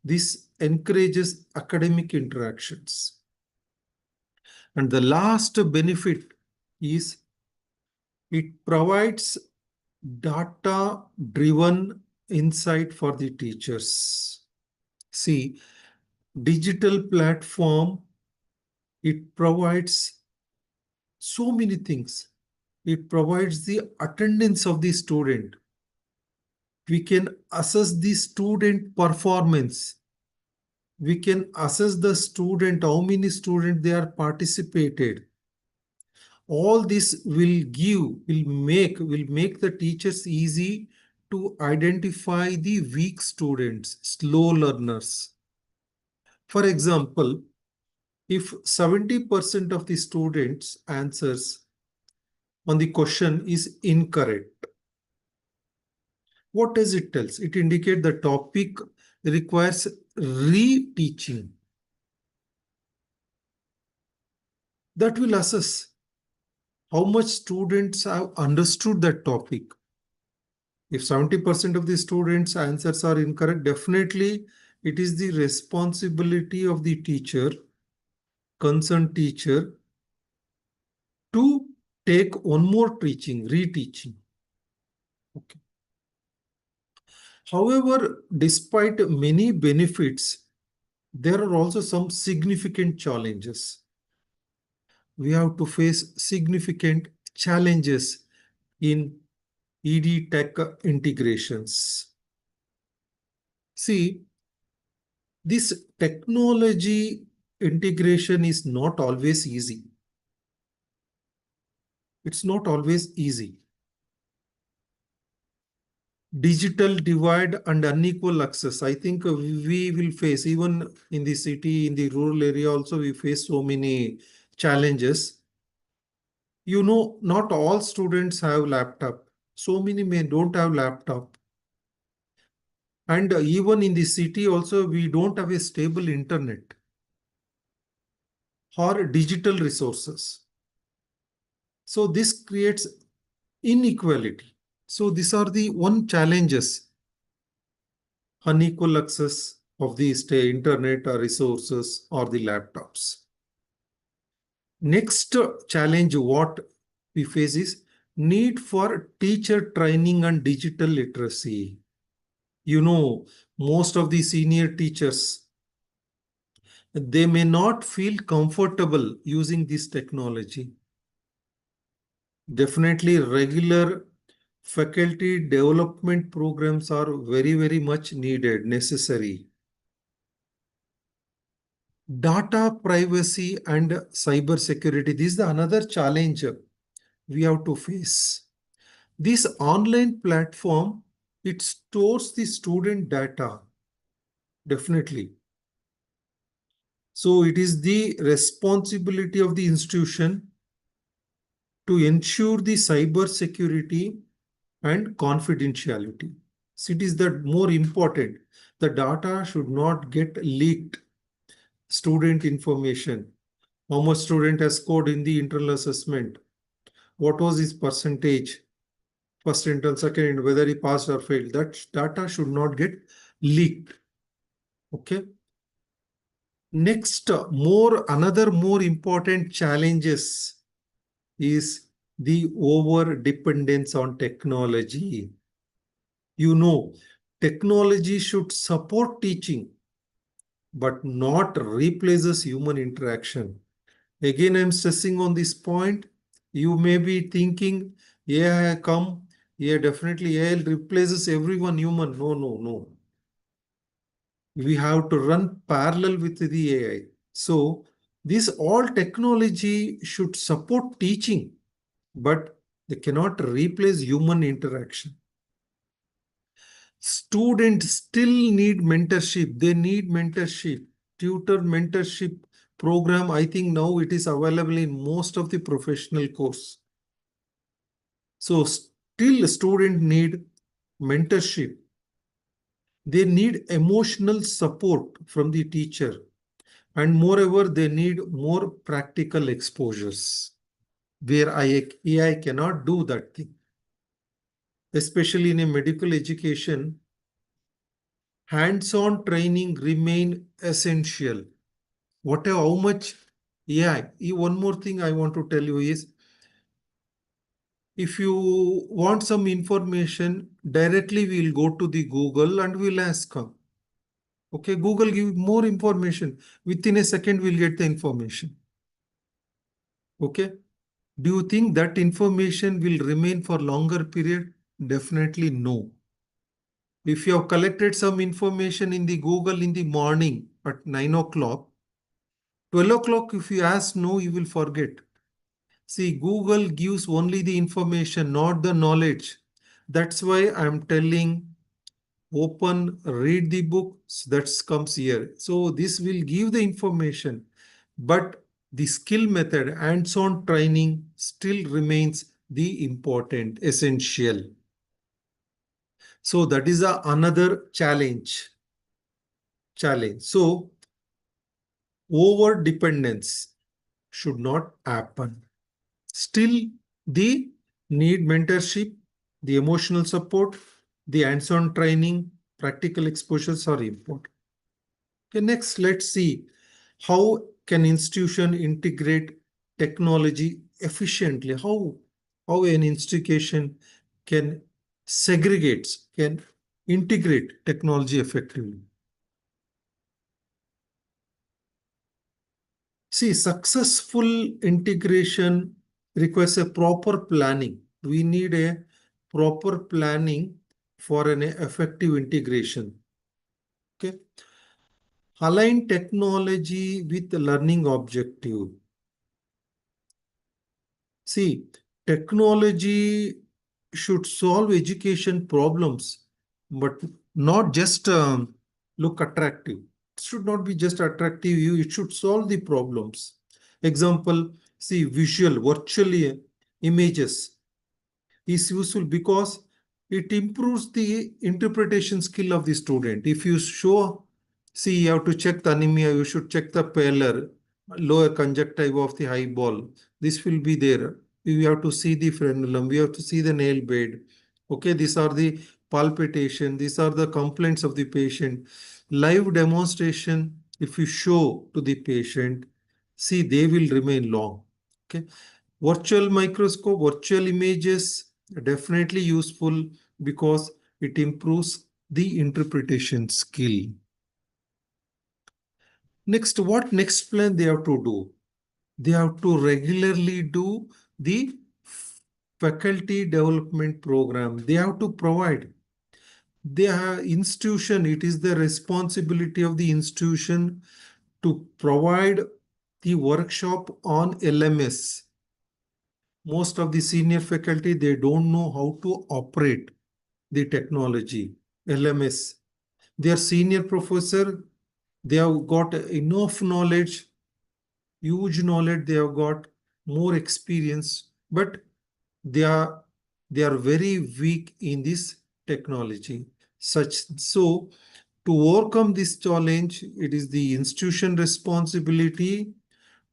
this encourages academic interactions. And the last benefit is it provides data-driven insight for the teachers. See, digital platform, it provides so many things. It provides the attendance of the student. We can assess the student performance. We can assess the student, how many students they are participated. All this will make the teachers easy to identify the weak students, slow learners. For example, if 70% of the students' answers on the question is incorrect, what does it tell? It indicates the topic requires reteaching. That will assess how much students have understood that topic. If 70% of the students' answers are incorrect, definitely it is the responsibility of the teacher, concerned teacher, to take one more teaching, reteaching. Okay. However, despite many benefits, there are also some significant challenges. We have to face significant challenges in ED tech integrations. See, this technology integration is not always easy. It's not always easy. Digital divide and unequal access. I think we will face, even in the city, in the rural area also, we face so many challenges. You know, not all students have laptop. So many may don't have laptop. And even in the city also, we don't have a stable internet or digital resources. So this creates inequality. So these are the one challenges. Unequal access of the internet or resources or the laptops. Next challenge what we face is need for teacher training and digital literacy. You know, most of the senior teachers, they may not feel comfortable using this technology. Definitely regular faculty development programs are very, very much needed, necessary. Data privacy and cyber security. This is another challenge we have to face. This online platform, it stores the student data. Definitely. So it is the responsibility of the institution to ensure the cyber security and confidentiality. So it is the more important. The data should not get leaked. Student information, how much student has scored in the internal assessment, what was his percentage, first internal, second internal, whether he passed or failed. That data should not get leaked. Okay. Next, another more important challenges is the over dependence on technology. You know, technology should support teaching, but not replaces human interaction. Again, I'm stressing on this point. You may be thinking, AI come, yeah, definitely AI replaces everyone human. No, no, no. We have to run parallel with the AI. So this all technology should support teaching, but they cannot replace human interaction. Students still need mentorship. They need mentorship. Tutor mentorship program, I think now it is available in most of the professional course. So still students need mentorship. They need emotional support from the teacher. And moreover, they need more practical exposures where AI cannot do that thing. Especially in a medical education, hands-on training remain essential. Whatever, how much AI. One more thing I want to tell you is, if you want some information, directly we'll go to the Google and we'll ask her. Okay, Google give more information. Within a second, we'll get the information. Okay. Do you think that information will remain for longer period? Definitely no. If you have collected some information in the Google in the morning at 9 o'clock, 12 o'clock, if you ask no, you will forget. See, Google gives only the information, not the knowledge. That's why I'm telling open, read the book, so that comes here. So this will give the information, but the skill method, hands-on training still remains the important, essential. So that is another challenge. So over dependence should not happen. Still, the need mentorship, the emotional support, the hands-on training, practical exposures are important. Okay, next, let's see how can institution integrate technology efficiently. How an institution can can integrate technology effectively. See, successful integration requires a proper planning. We need a proper planning for an effective integration. Okay. Align technology with the learning objective. See, technology should solve education problems, but not just look attractive. It should not be just attractive. It should solve the problems. Example, see, visual, virtually images is useful because it improves the interpretation skill of the student. If you show, see, you have to check the anemia, you should check the pallor, lower conjunctiva of the eyeball. This will be there. You have to see the frenulum, we have to see the nail bed. Okay, these are the palpitation, these are the complaints of the patient. Live demonstration, if you show to the patient, see, they will remain long. Okay. Virtual microscope, virtual images, definitely useful because it improves the interpretation skill. Next, what next plan they have to do? They have to regularly do the faculty development program. They have to provide. The institution, it is the responsibility of the institution to provide the workshop on LMS. Most of the senior faculty, they don't know how to operate the technology, LMS. Their senior professor, they have got enough knowledge, huge knowledge, they have got more experience, but they are very weak in this technology. So to overcome this challenge, it is the institution responsibility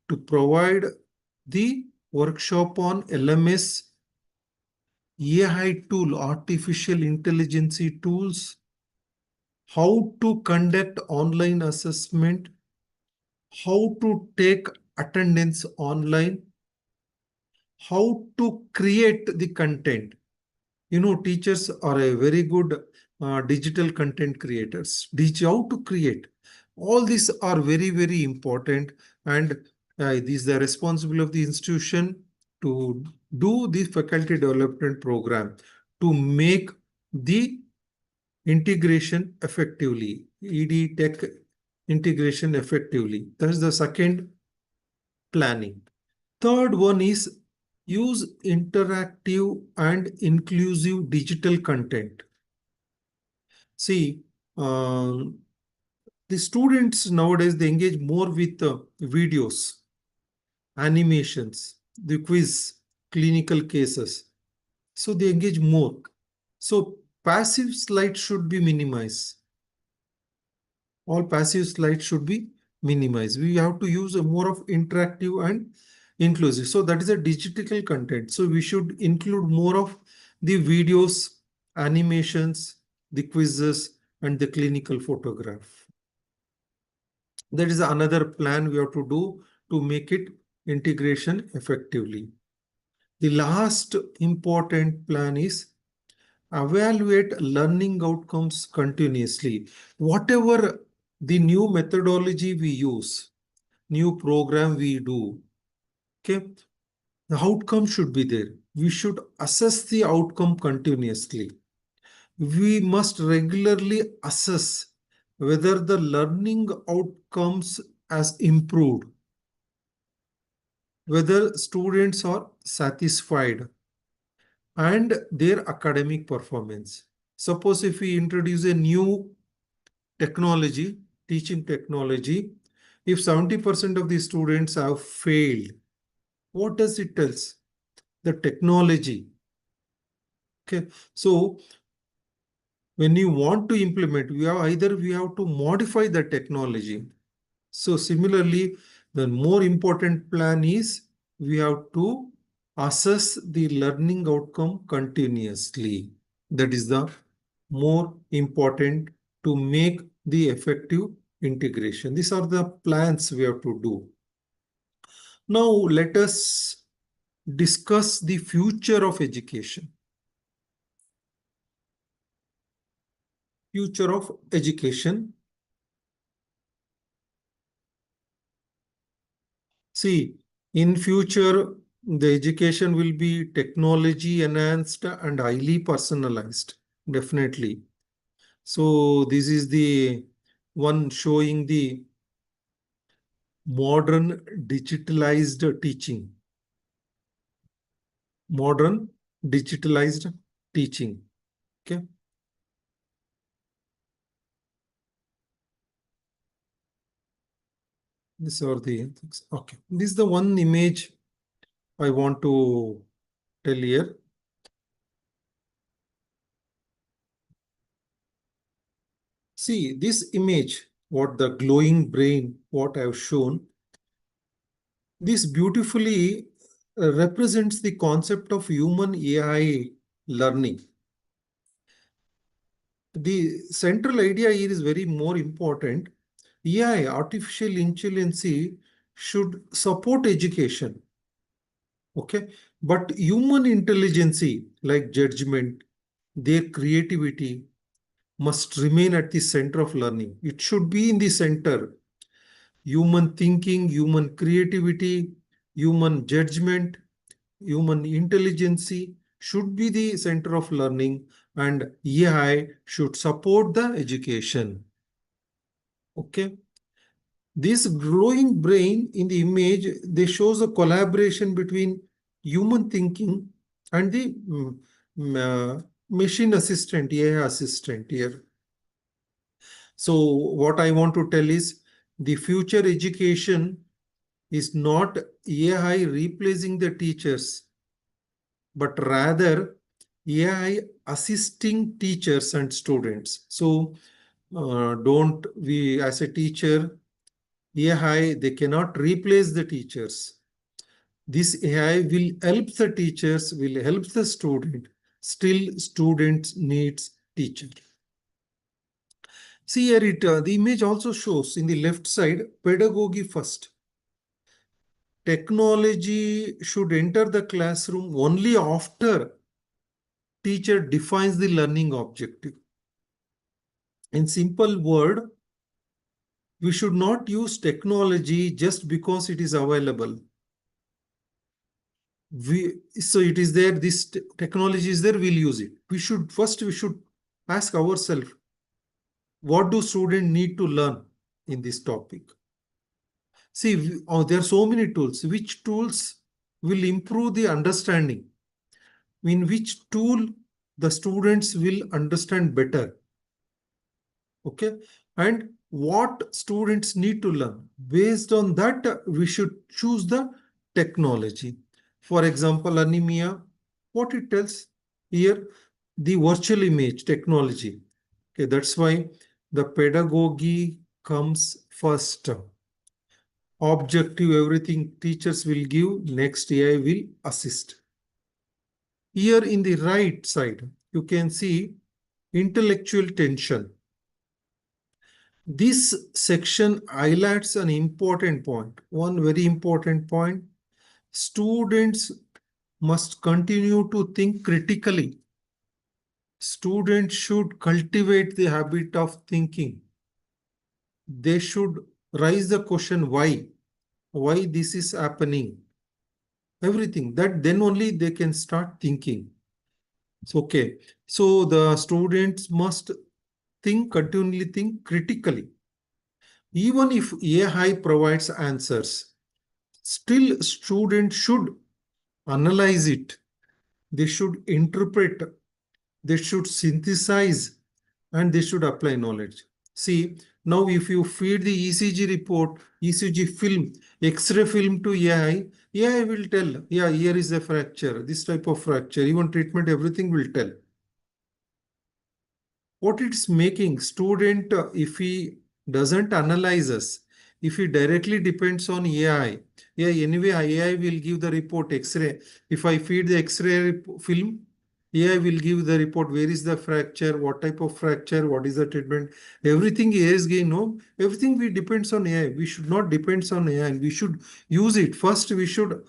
to provide the workshop on LMS, AI tool, artificial intelligence tools, how to conduct online assessment, how to take attendance online, how to create the content. You know, teachers are a very good digital content creators, how to create. All these are very, very important, and it is the responsibility of the institution to do the faculty development program to make the integration effectively, ED tech integration effectively. That's the second planning. Third one is use interactive and inclusive digital content. See, the students nowadays, they engage more with videos, animations, the quiz, clinical cases. So they engage more. So passive slides should be minimized. All passive slides should be minimized. We have to use a more of interactive and inclusive. So that is a digital content. So we should include more of the videos, animations, the quizzes, and the clinical photograph. That is another plan we have to do to make it integration effectively. The last important plan is evaluate learning outcomes continuously. Whatever the new methodology we use, new program we do, okay, the outcome should be there. We should assess the outcome continuously. We must regularly assess whether the learning outcomes has improved, whether students are satisfied, and their academic performance. Suppose if we introduce a new technology, teaching technology, if 70% of the students have failed, what does it tell us? The technology. Okay, so when you want to implement, we have to modify the technology. So similarly, the more important plan is we have to assess the learning outcome continuously. That is the more important to make the effective integration. These are the plans we have to do. Now let us discuss the future of education. Future of education. See, in future, the education will be technology enhanced and highly personalized, definitely. So this is the one showing the modern digitalized teaching. Modern digitalized teaching. Okay. These are the things. Okay. This is the one image I want to tell here. See this image, what the glowing brain, what I have shown. This beautifully represents the concept of human AI learning. The central idea here is very more important. AI, artificial intelligence, should support education. Okay, but human intelligence, like judgment, their creativity, must remain at the center of learning. It should be in the center. Human thinking, human creativity, human judgment, human intelligence should be the center of learning, and AI should support the education. Okay. This glowing brain in the image, they shows a collaboration between human thinking and the machine assistant, AI assistant here. So what I want to tell is the future education is not AI replacing the teachers, but rather AI assisting teachers and students. So don't we, as a teacher, AI, they cannot replace the teachers. This AI will help the teachers, will help the student. Still, students needs teacher. See here, the image also shows in the left side, pedagogy first. Technology should enter the classroom only after teacher defines the learning objective. In simple word, we should not use technology just because it is available. So it is there, this technology is there, we'll use it. We should ask ourselves, what do students need to learn in this topic? See, there are so many tools. Which tools will improve the understanding? In which tool the students will understand better? Okay. And what students need to learn? Based on that, we should choose the technology. For example, anemia, what it tells here, the virtual image technology. Okay, that's why the pedagogy comes first. Objective, everything teachers will give, next AI will assist. Here in the right side, you can see intellectual tension. This section highlights an important point, one very important point. Students must continue to think critically. Students should cultivate the habit of thinking. They should raise the question why this is happening. Everything that then only they can start thinking. So, okay. So the students must continually think critically. Even if AI provides answers, still students should analyze it. They should interpret, they should synthesize, and they should apply knowledge. See, now if you feed the ECG report, ECG film, X-ray film to AI, AI will tell, yeah, here is a fracture, this type of fracture, even treatment, everything will tell. What it's making student, if he doesn't analyze us, if he directly depends on AI, yeah, anyway, AI will give the report X-ray. If I feed the X-ray film, AI will give the report, where is the fracture, what type of fracture, what is the treatment, everything AI is going, no, everything we depends on AI. We should not depend on AI. We should use it. First, we should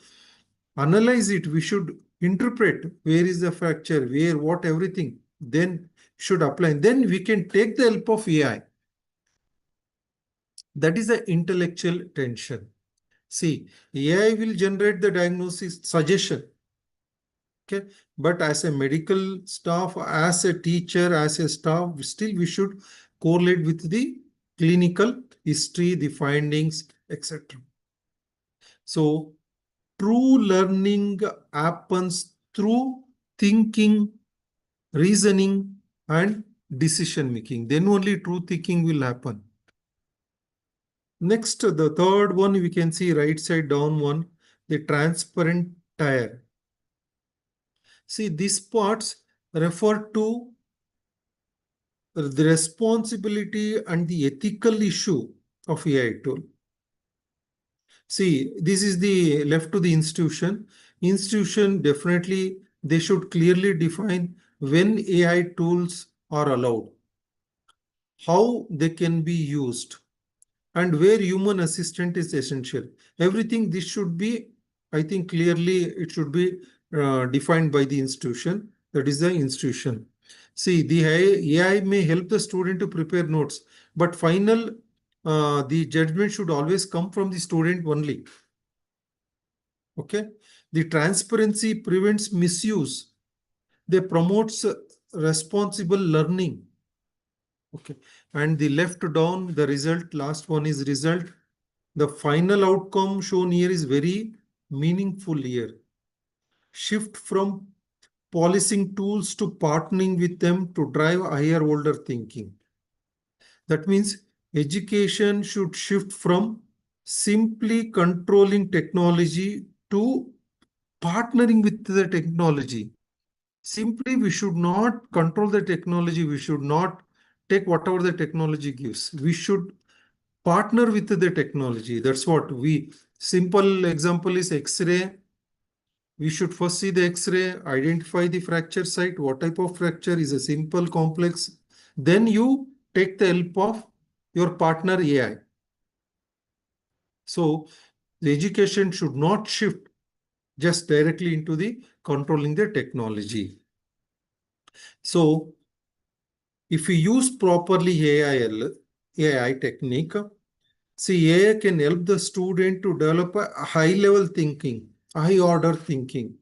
analyze it. We should interpret where is the fracture, where, what, everything. Then should apply. Then we can take the help of AI. That is the intellectual tension. See, AI will generate the diagnosis suggestion. Okay, but as a medical staff, as a teacher, as a staff, still we should correlate with the clinical history, the findings, etc. So, true learning happens through thinking, reasoning, and decision making. Then only true thinking will happen. Next, the third one, we can see right side down one, the transparent tire. See, these parts refer to the responsibility and the ethical issue of AI tool. See, this is the left to the institution. Institution, definitely they should clearly define when AI tools are allowed, how they can be used, and where human assistant is essential. Everything this should be, I think clearly it should be defined by the institution. That is the institution. See, the AI may help the student to prepare notes, but the judgment should always come from the student only. Okay. The transparency prevents misuse. They promotes responsible learning. Okay. And the left down, the result, last one is result. The final outcome shown here is very meaningful here. Shift from policing tools to partnering with them to drive higher order thinking. That means education should shift from simply controlling technology to partnering with the technology. Simply, we should not control the technology. We should not take whatever the technology gives. We should partner with the technology. That's what simple example is X-ray. We should first see the X-ray, identify the fracture site, what type of fracture is a simple, complex. Then you take the help of your partner AI. So the education should not shift just directly into the controlling the technology. So If we use properly AI technique, see, AI can help the student to develop a high-level thinking, high-order thinking.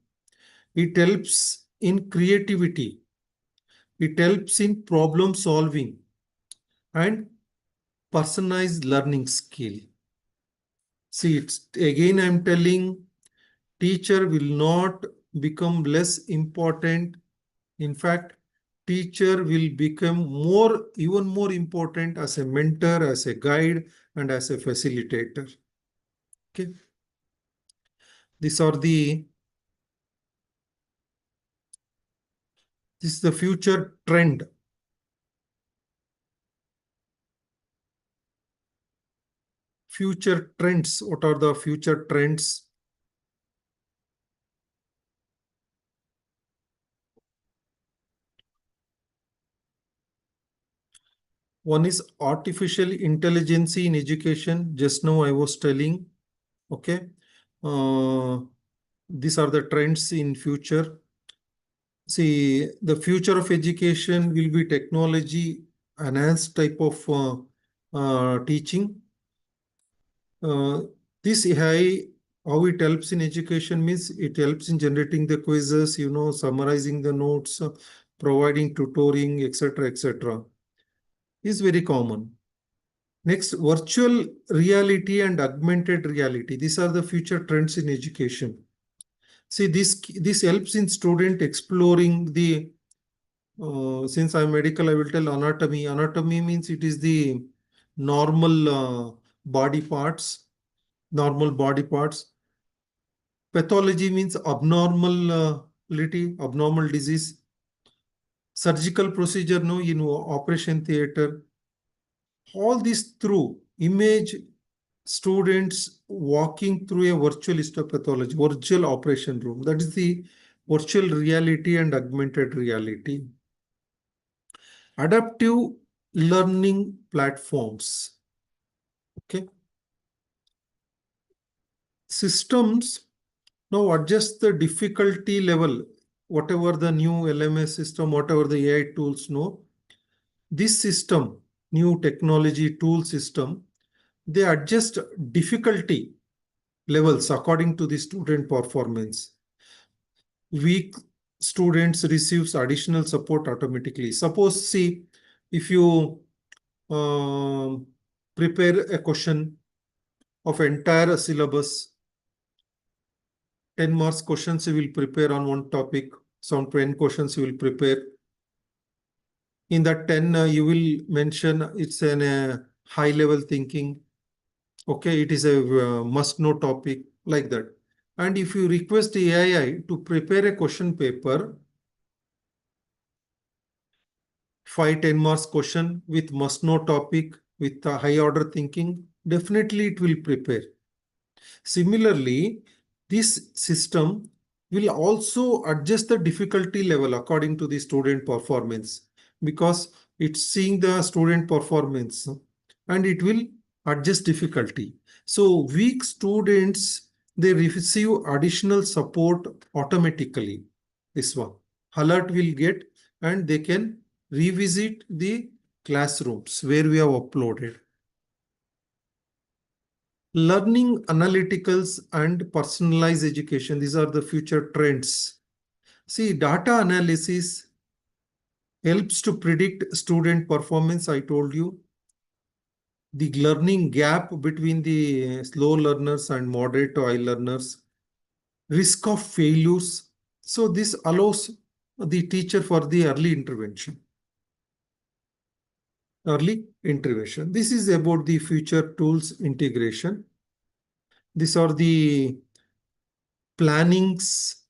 It helps in creativity. It helps in problem solving and personalized learning skill. See, it's again, I'm telling, teacher will not become less important. In fact, teacher will become even more important as a mentor, as a guide, and as a facilitator. Okay. These are the This is the future trend. Future trends. What are the future trends? One is artificial intelligence in education. Just now I was telling. Okay. These are the trends in future. See, the future of education will be technology enhanced type of teaching. This AI, how it helps in education means it helps in generating the quizzes, summarizing the notes, providing tutoring, etc., is very common. Next, virtual reality and augmented reality. These are the future trends in education. See, this helps in student exploring the, since I'm medical, I will tell anatomy. Anatomy means it is the normal body parts, normal body parts. Pathology means abnormality, abnormal disease. Surgical procedure, no, operation theater. All this through image students walking through a virtual histopathology, virtual operation room. That is the virtual reality and augmented reality. Adaptive learning platforms. Okay. Systems now adjust the difficulty level, whatever the new LMS system, whatever the AI tools know. This system, new technology tool system, they adjust difficulty levels according to the student performance. Weak students receives additional support automatically. Suppose, see, if you prepare a question of entire syllabus, 10 marks questions you will prepare on one topic, some 10 questions you will prepare. In that 10, you will mention it's an high level thinking. Okay, it is a must know topic, like that. And if you request AI to prepare a question paper, 5-10 marks question with must know topic, with high order thinking, definitely it will prepare. Similarly, this system will also adjust the difficulty level according to the student performance, because it's seeing the student performance and it will adjust difficulty. So weak students, they receive additional support automatically. This one alert will get, and they can revisit the classrooms where we have uploaded. Learning analyticals and personalized education. These are the future trends. See, data analysis helps to predict student performance. I told you the learning gap between the slow learners and moderate to high learners, risk of failures. So this allows the teacher for the early intervention. Early intervention. This is about the future tools integration. These are the plannings,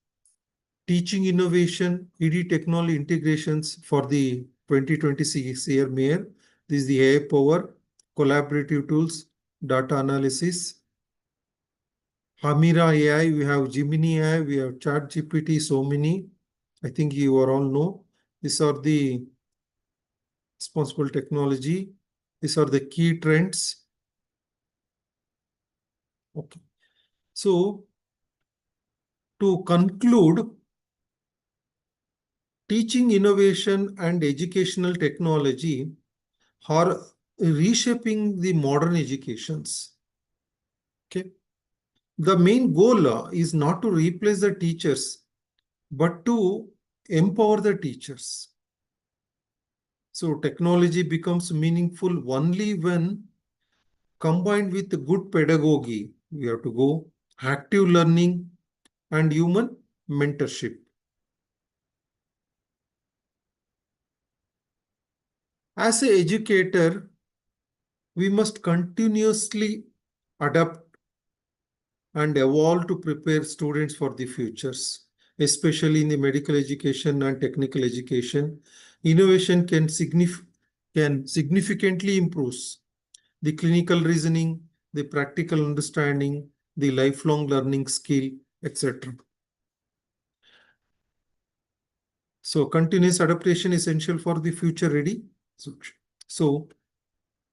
teaching innovation, ED technology integrations for the 2026 year mayor. This is the AI power, collaborative tools, data analysis. Hamira AI, we have Gemini AI, we have ChatGPT, so many. I think you all know. These are the responsible technology. These are the key trends. Okay. So, to conclude, teaching innovation and educational technology are reshaping the modern educations. Okay. The main goal is not to replace the teachers, but to empower the teachers. So technology becomes meaningful only when combined with good pedagogy. We have to go active learning and human mentorship. As an educator, we must continuously adapt and evolve to prepare students for the futures, especially in the medical education and technical education. Innovation can significantly improve the clinical reasoning, the practical understanding, the lifelong learning skill, etc. So continuous adaptation is essential for the future ready. So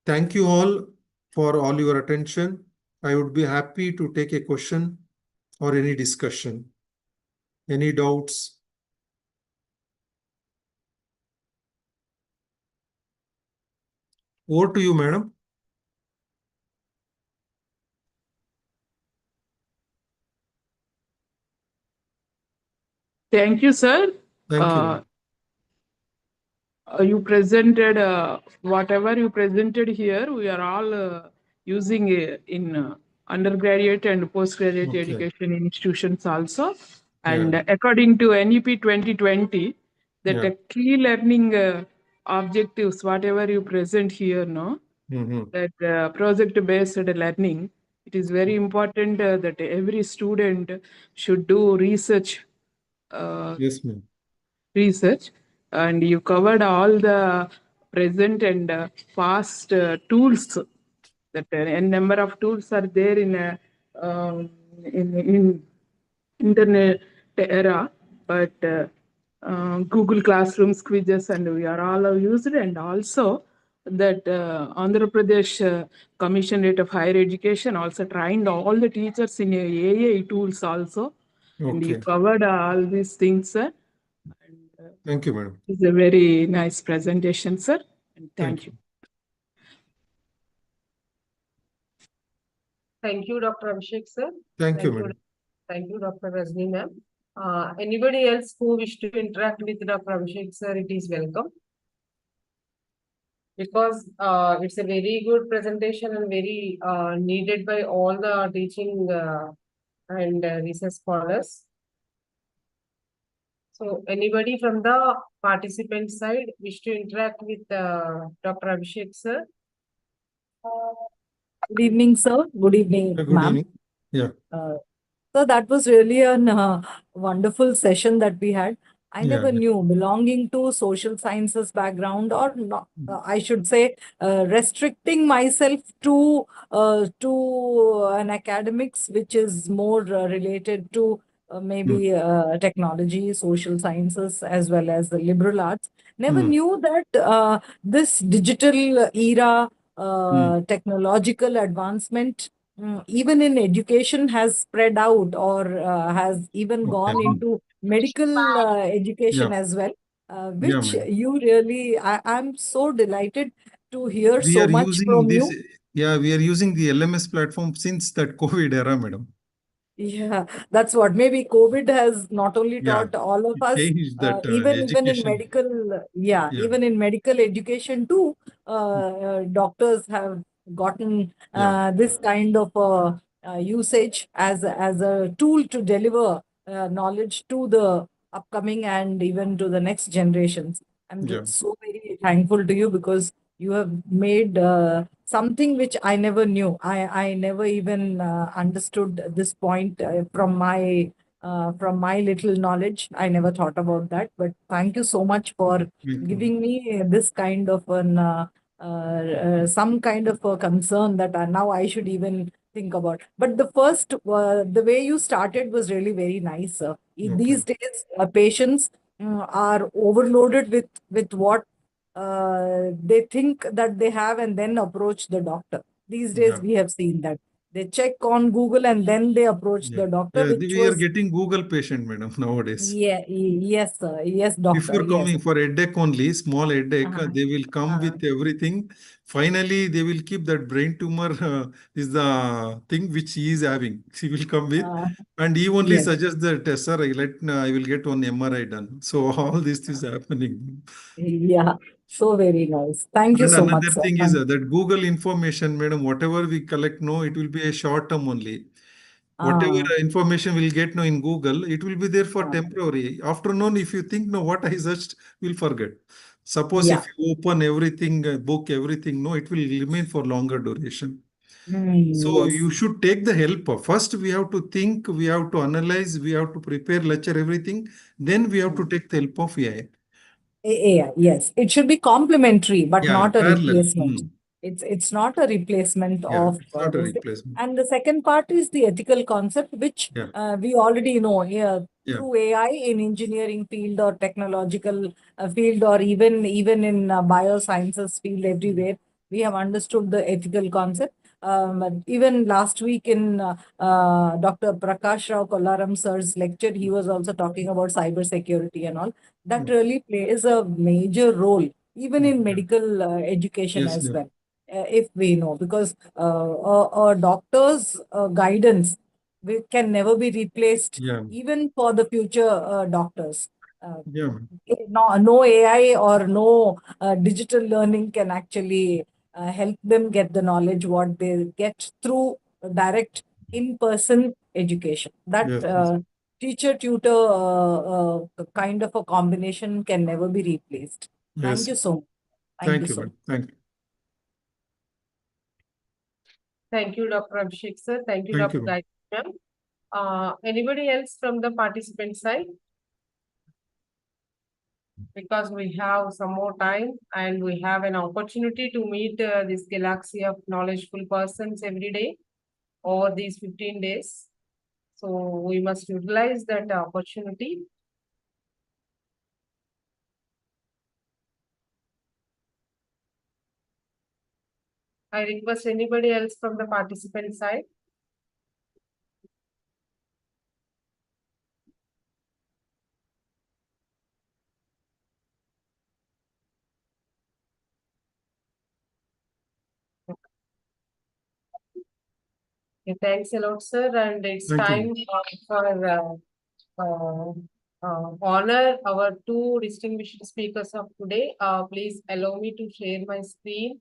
thank you all for all your attention. I would be happy to take a question or any discussion. Any doubts? Over to you, madam. Thank you, sir. Thank you. You presented whatever you presented here, we are all using in undergraduate and postgraduate Okay. education institutions also. Yeah. And according to NEP 2020, that Yeah. the key learning objectives, whatever you present here, no, that project-based learning, it is very important that every student should do research. Yes, ma'am. Research, and you covered all the present and past tools. That a number of tools are there in internet era, but Google Classrooms, quizzes, and we are all used, and also that Andhra Pradesh Commissionerate of Higher Education also trained all the teachers in AI tools also, and you Okay. covered all these things. Thank you, madam. It's a very nice presentation, sir. And thank you. Thank you, Dr. Abhishek, sir. Thank you, madam. Thank you, Dr. Rajni, ma'am. Anybody else who wish to interact with Dr. Abhishek, sir, it is welcome. Because it's a very good presentation and very needed by all the teaching and research scholars. So anybody from the participant side wish to interact with Dr. Abhishek, sir? Good evening, sir. Good evening, Good ma'am. evening. Yeah. So that was really a wonderful session that we had. I Yeah. never knew, belonging to social sciences background, or not, I should say, restricting myself to an academics which is more related to maybe technology, social sciences, as well as the liberal arts. Never knew that this digital era, technological advancement, even in education, has spread out, or has even gone into medical education Yeah. as well, Yeah, which ma'am. you really, I'm so delighted to hear We so are much using from this. you. Yeah, we are using the LMS platform since that COVID era, madam. Yeah, that's what. Maybe COVID has not only Yeah. taught all of It us, changed that even in education. medical, Yeah. even in medical education too, doctors have gotten this kind of usage as a tool to deliver knowledge to the upcoming and even to the next generations. I'm Yeah. just so very thankful to you, because you have made something which I never knew. I never even understood this point from my little knowledge. I never thought about that. But thank you so much for giving me this kind of some kind of a concern that now I should even think about. But the way you started was really very nice. These days, patients are overloaded with what they think that they have, and then approach the doctor. These days, Yeah. we have seen that. They check on Google and then they approach Yeah. the doctor, Yeah, which we are was, getting Google patient, madam, nowadays. yes, sir. Yes, doctor. Before Yes. coming for headache only, small headache, Uh-huh. they will come Uh-huh. with everything. Finally, they will keep that brain tumor is the thing which he is having. He will come with, Uh, and he only yes. suggests that, sir, I will get one MRI done. So all this is happening. Yeah. So very nice. Thank you And so much, another sir. thing is that Google information, madam, whatever we collect, no, it will be a short term only. Whatever Uh, information we'll get now in Google, it will be there for uh, temporary. After noon, if you think, no, what I searched, we'll forget. Suppose yeah. if you open everything, book everything, no, it will remain for longer duration. So Yes. you should take the help. First, we have to think, we have to analyze, we have to prepare lecture, everything. Then we have to take the help of AI. AI, yes. It should be complementary, but Yeah, not a parallel. replacement. It's not a replacement Yeah, of it's not a this thing. replacement. And the second part is the ethical concept, which Yeah, we already know here yeah, through AI in engineering field or technological field, or even in biosciences field everywhere. We have understood the ethical concept. Even last week in Dr. Prakash Rao Kollaram sir's lecture, he was also talking about cyber security and all. That really plays a major role, even in yeah. medical education Yes, as yeah, well, if we know, because a doctor's guidance can never be replaced, yeah, even for the future doctors. Uh, yeah, no AI or no digital learning can actually help them get the knowledge what they get through direct in-person education. That yes, yes, teacher tutor kind of a combination can never be replaced. Thank yes. you so much. Thank you Thank you, so man. much. Thank you. Thank you, Dr. Abhishek, sir. Thank you, Thank you, Dr. man. Gayatri ma'am. Anybody else from the participant side? Because we have some more time and we have an opportunity to meet this galaxy of knowledgeable persons every day over these 15 days. So we must utilize that opportunity. I request anybody else from the participant side. Okay, thanks a lot, sir. And it's Thank you, time man. for honor our two distinguished speakers of today. Please allow me to share my screen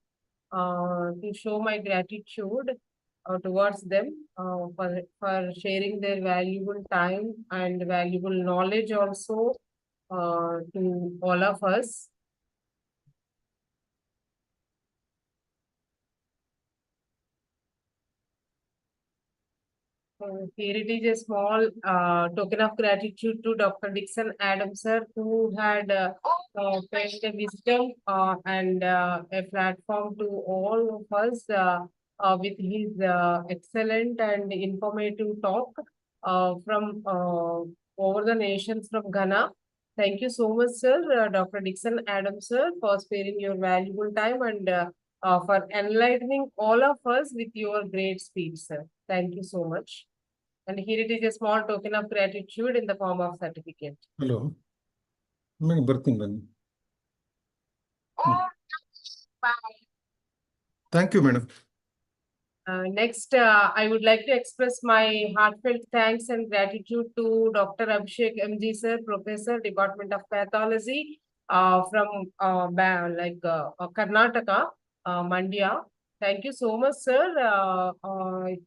to show my gratitude towards them for sharing their valuable time and valuable knowledge also to all of us. Here it is a small token of gratitude to Dr. Dixon Adams, sir, who had felt the wisdom and a platform to all of us with his excellent and informative talk from over the nations from Ghana. Thank you so much, sir, Dr. Dixon Adams, sir, for sparing your valuable time and for enlightening all of us with your great speech, sir. Thank you so much. And here it is a small token of gratitude in the form of certificate. Hello. Thank you, madam. Next, I would like to express my heartfelt thanks and gratitude to Dr. Abhishek MG sir, Professor, Department of Pathology, from Karnataka, Mandya. Thank you so much, sir.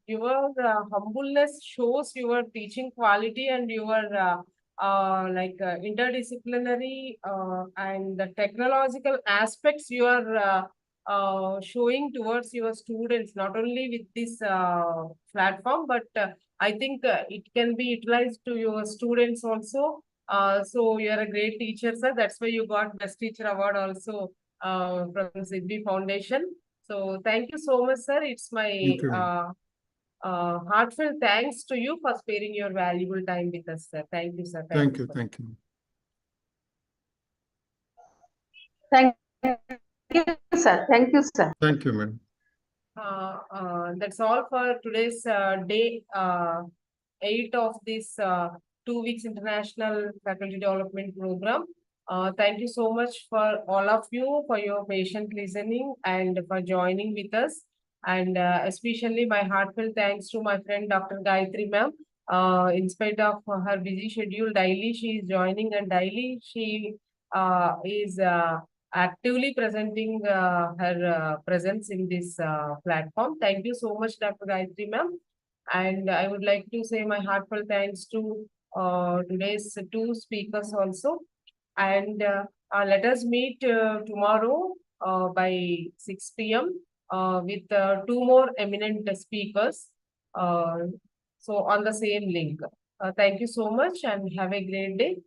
Your humbleness shows your teaching quality and your interdisciplinary and the technological aspects you are showing towards your students, not only with this platform, but I think it can be utilized to your students also. So you are a great teacher, sir. That's why you got Best Teacher Award also from Sidvi Foundation. So thank you so much, sir. It's my Thank you, ma'am. heartfelt thanks to you for sparing your valuable time with us, sir. Thank you, sir. Thank you. sir. Thank you. Thank you, sir. Thank you, sir. Thank you, madam. That's all for today's day 8 of this 2 weeks international faculty development program. Thank you so much for all of you for your patient listening and for joining with us. And especially my heartfelt thanks to my friend Dr. Gayatri ma'am. In spite of her busy schedule, daily she is joining and daily she is actively presenting her presence in this platform. Thank you so much, Dr. Gayatri ma'am. And I would like to say my heartfelt thanks to today's two speakers also. And let us meet tomorrow by 6 p.m. With two more eminent speakers. So on the same link. Thank you so much and have a great day.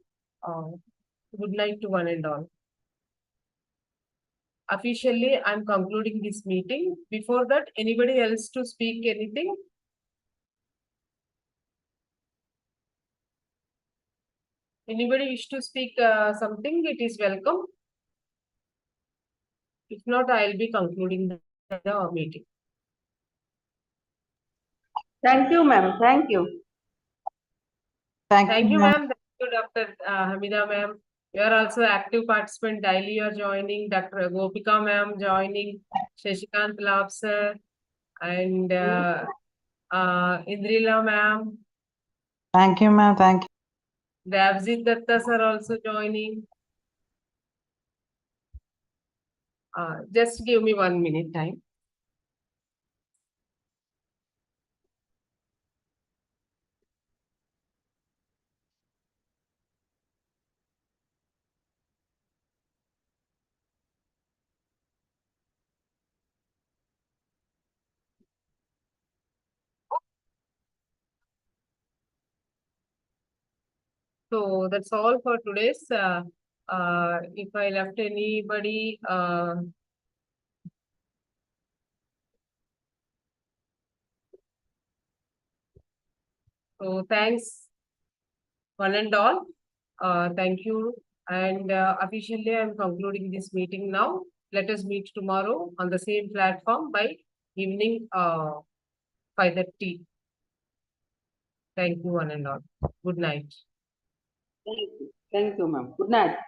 Good night to one and all. Officially, I'm concluding this meeting. Before that, anybody else to speak anything? Anybody wish to speak something? It is welcome. If not, I'll be concluding the meeting. Thank you, ma'am. Thank you. Thank you, ma'am. ma'am. Thank you, Dr. Hamida, ma'am. You are also active participant. Daily you are joining. Dr. Gopika, ma'am, joining. Shashikant Lab, sir. And Indrila, ma'am. Thank you, ma'am. Thank you. Devjit Datta, sir, also joining. Just give me 1 minute time. So that's all for today's. If I left anybody, so thanks one and all. Thank you. And officially, I'm concluding this meeting now. Let us meet tomorrow on the same platform by evening 5:30. Thank you one and all. Good night. Thank you. Thank you, ma'am. Good night.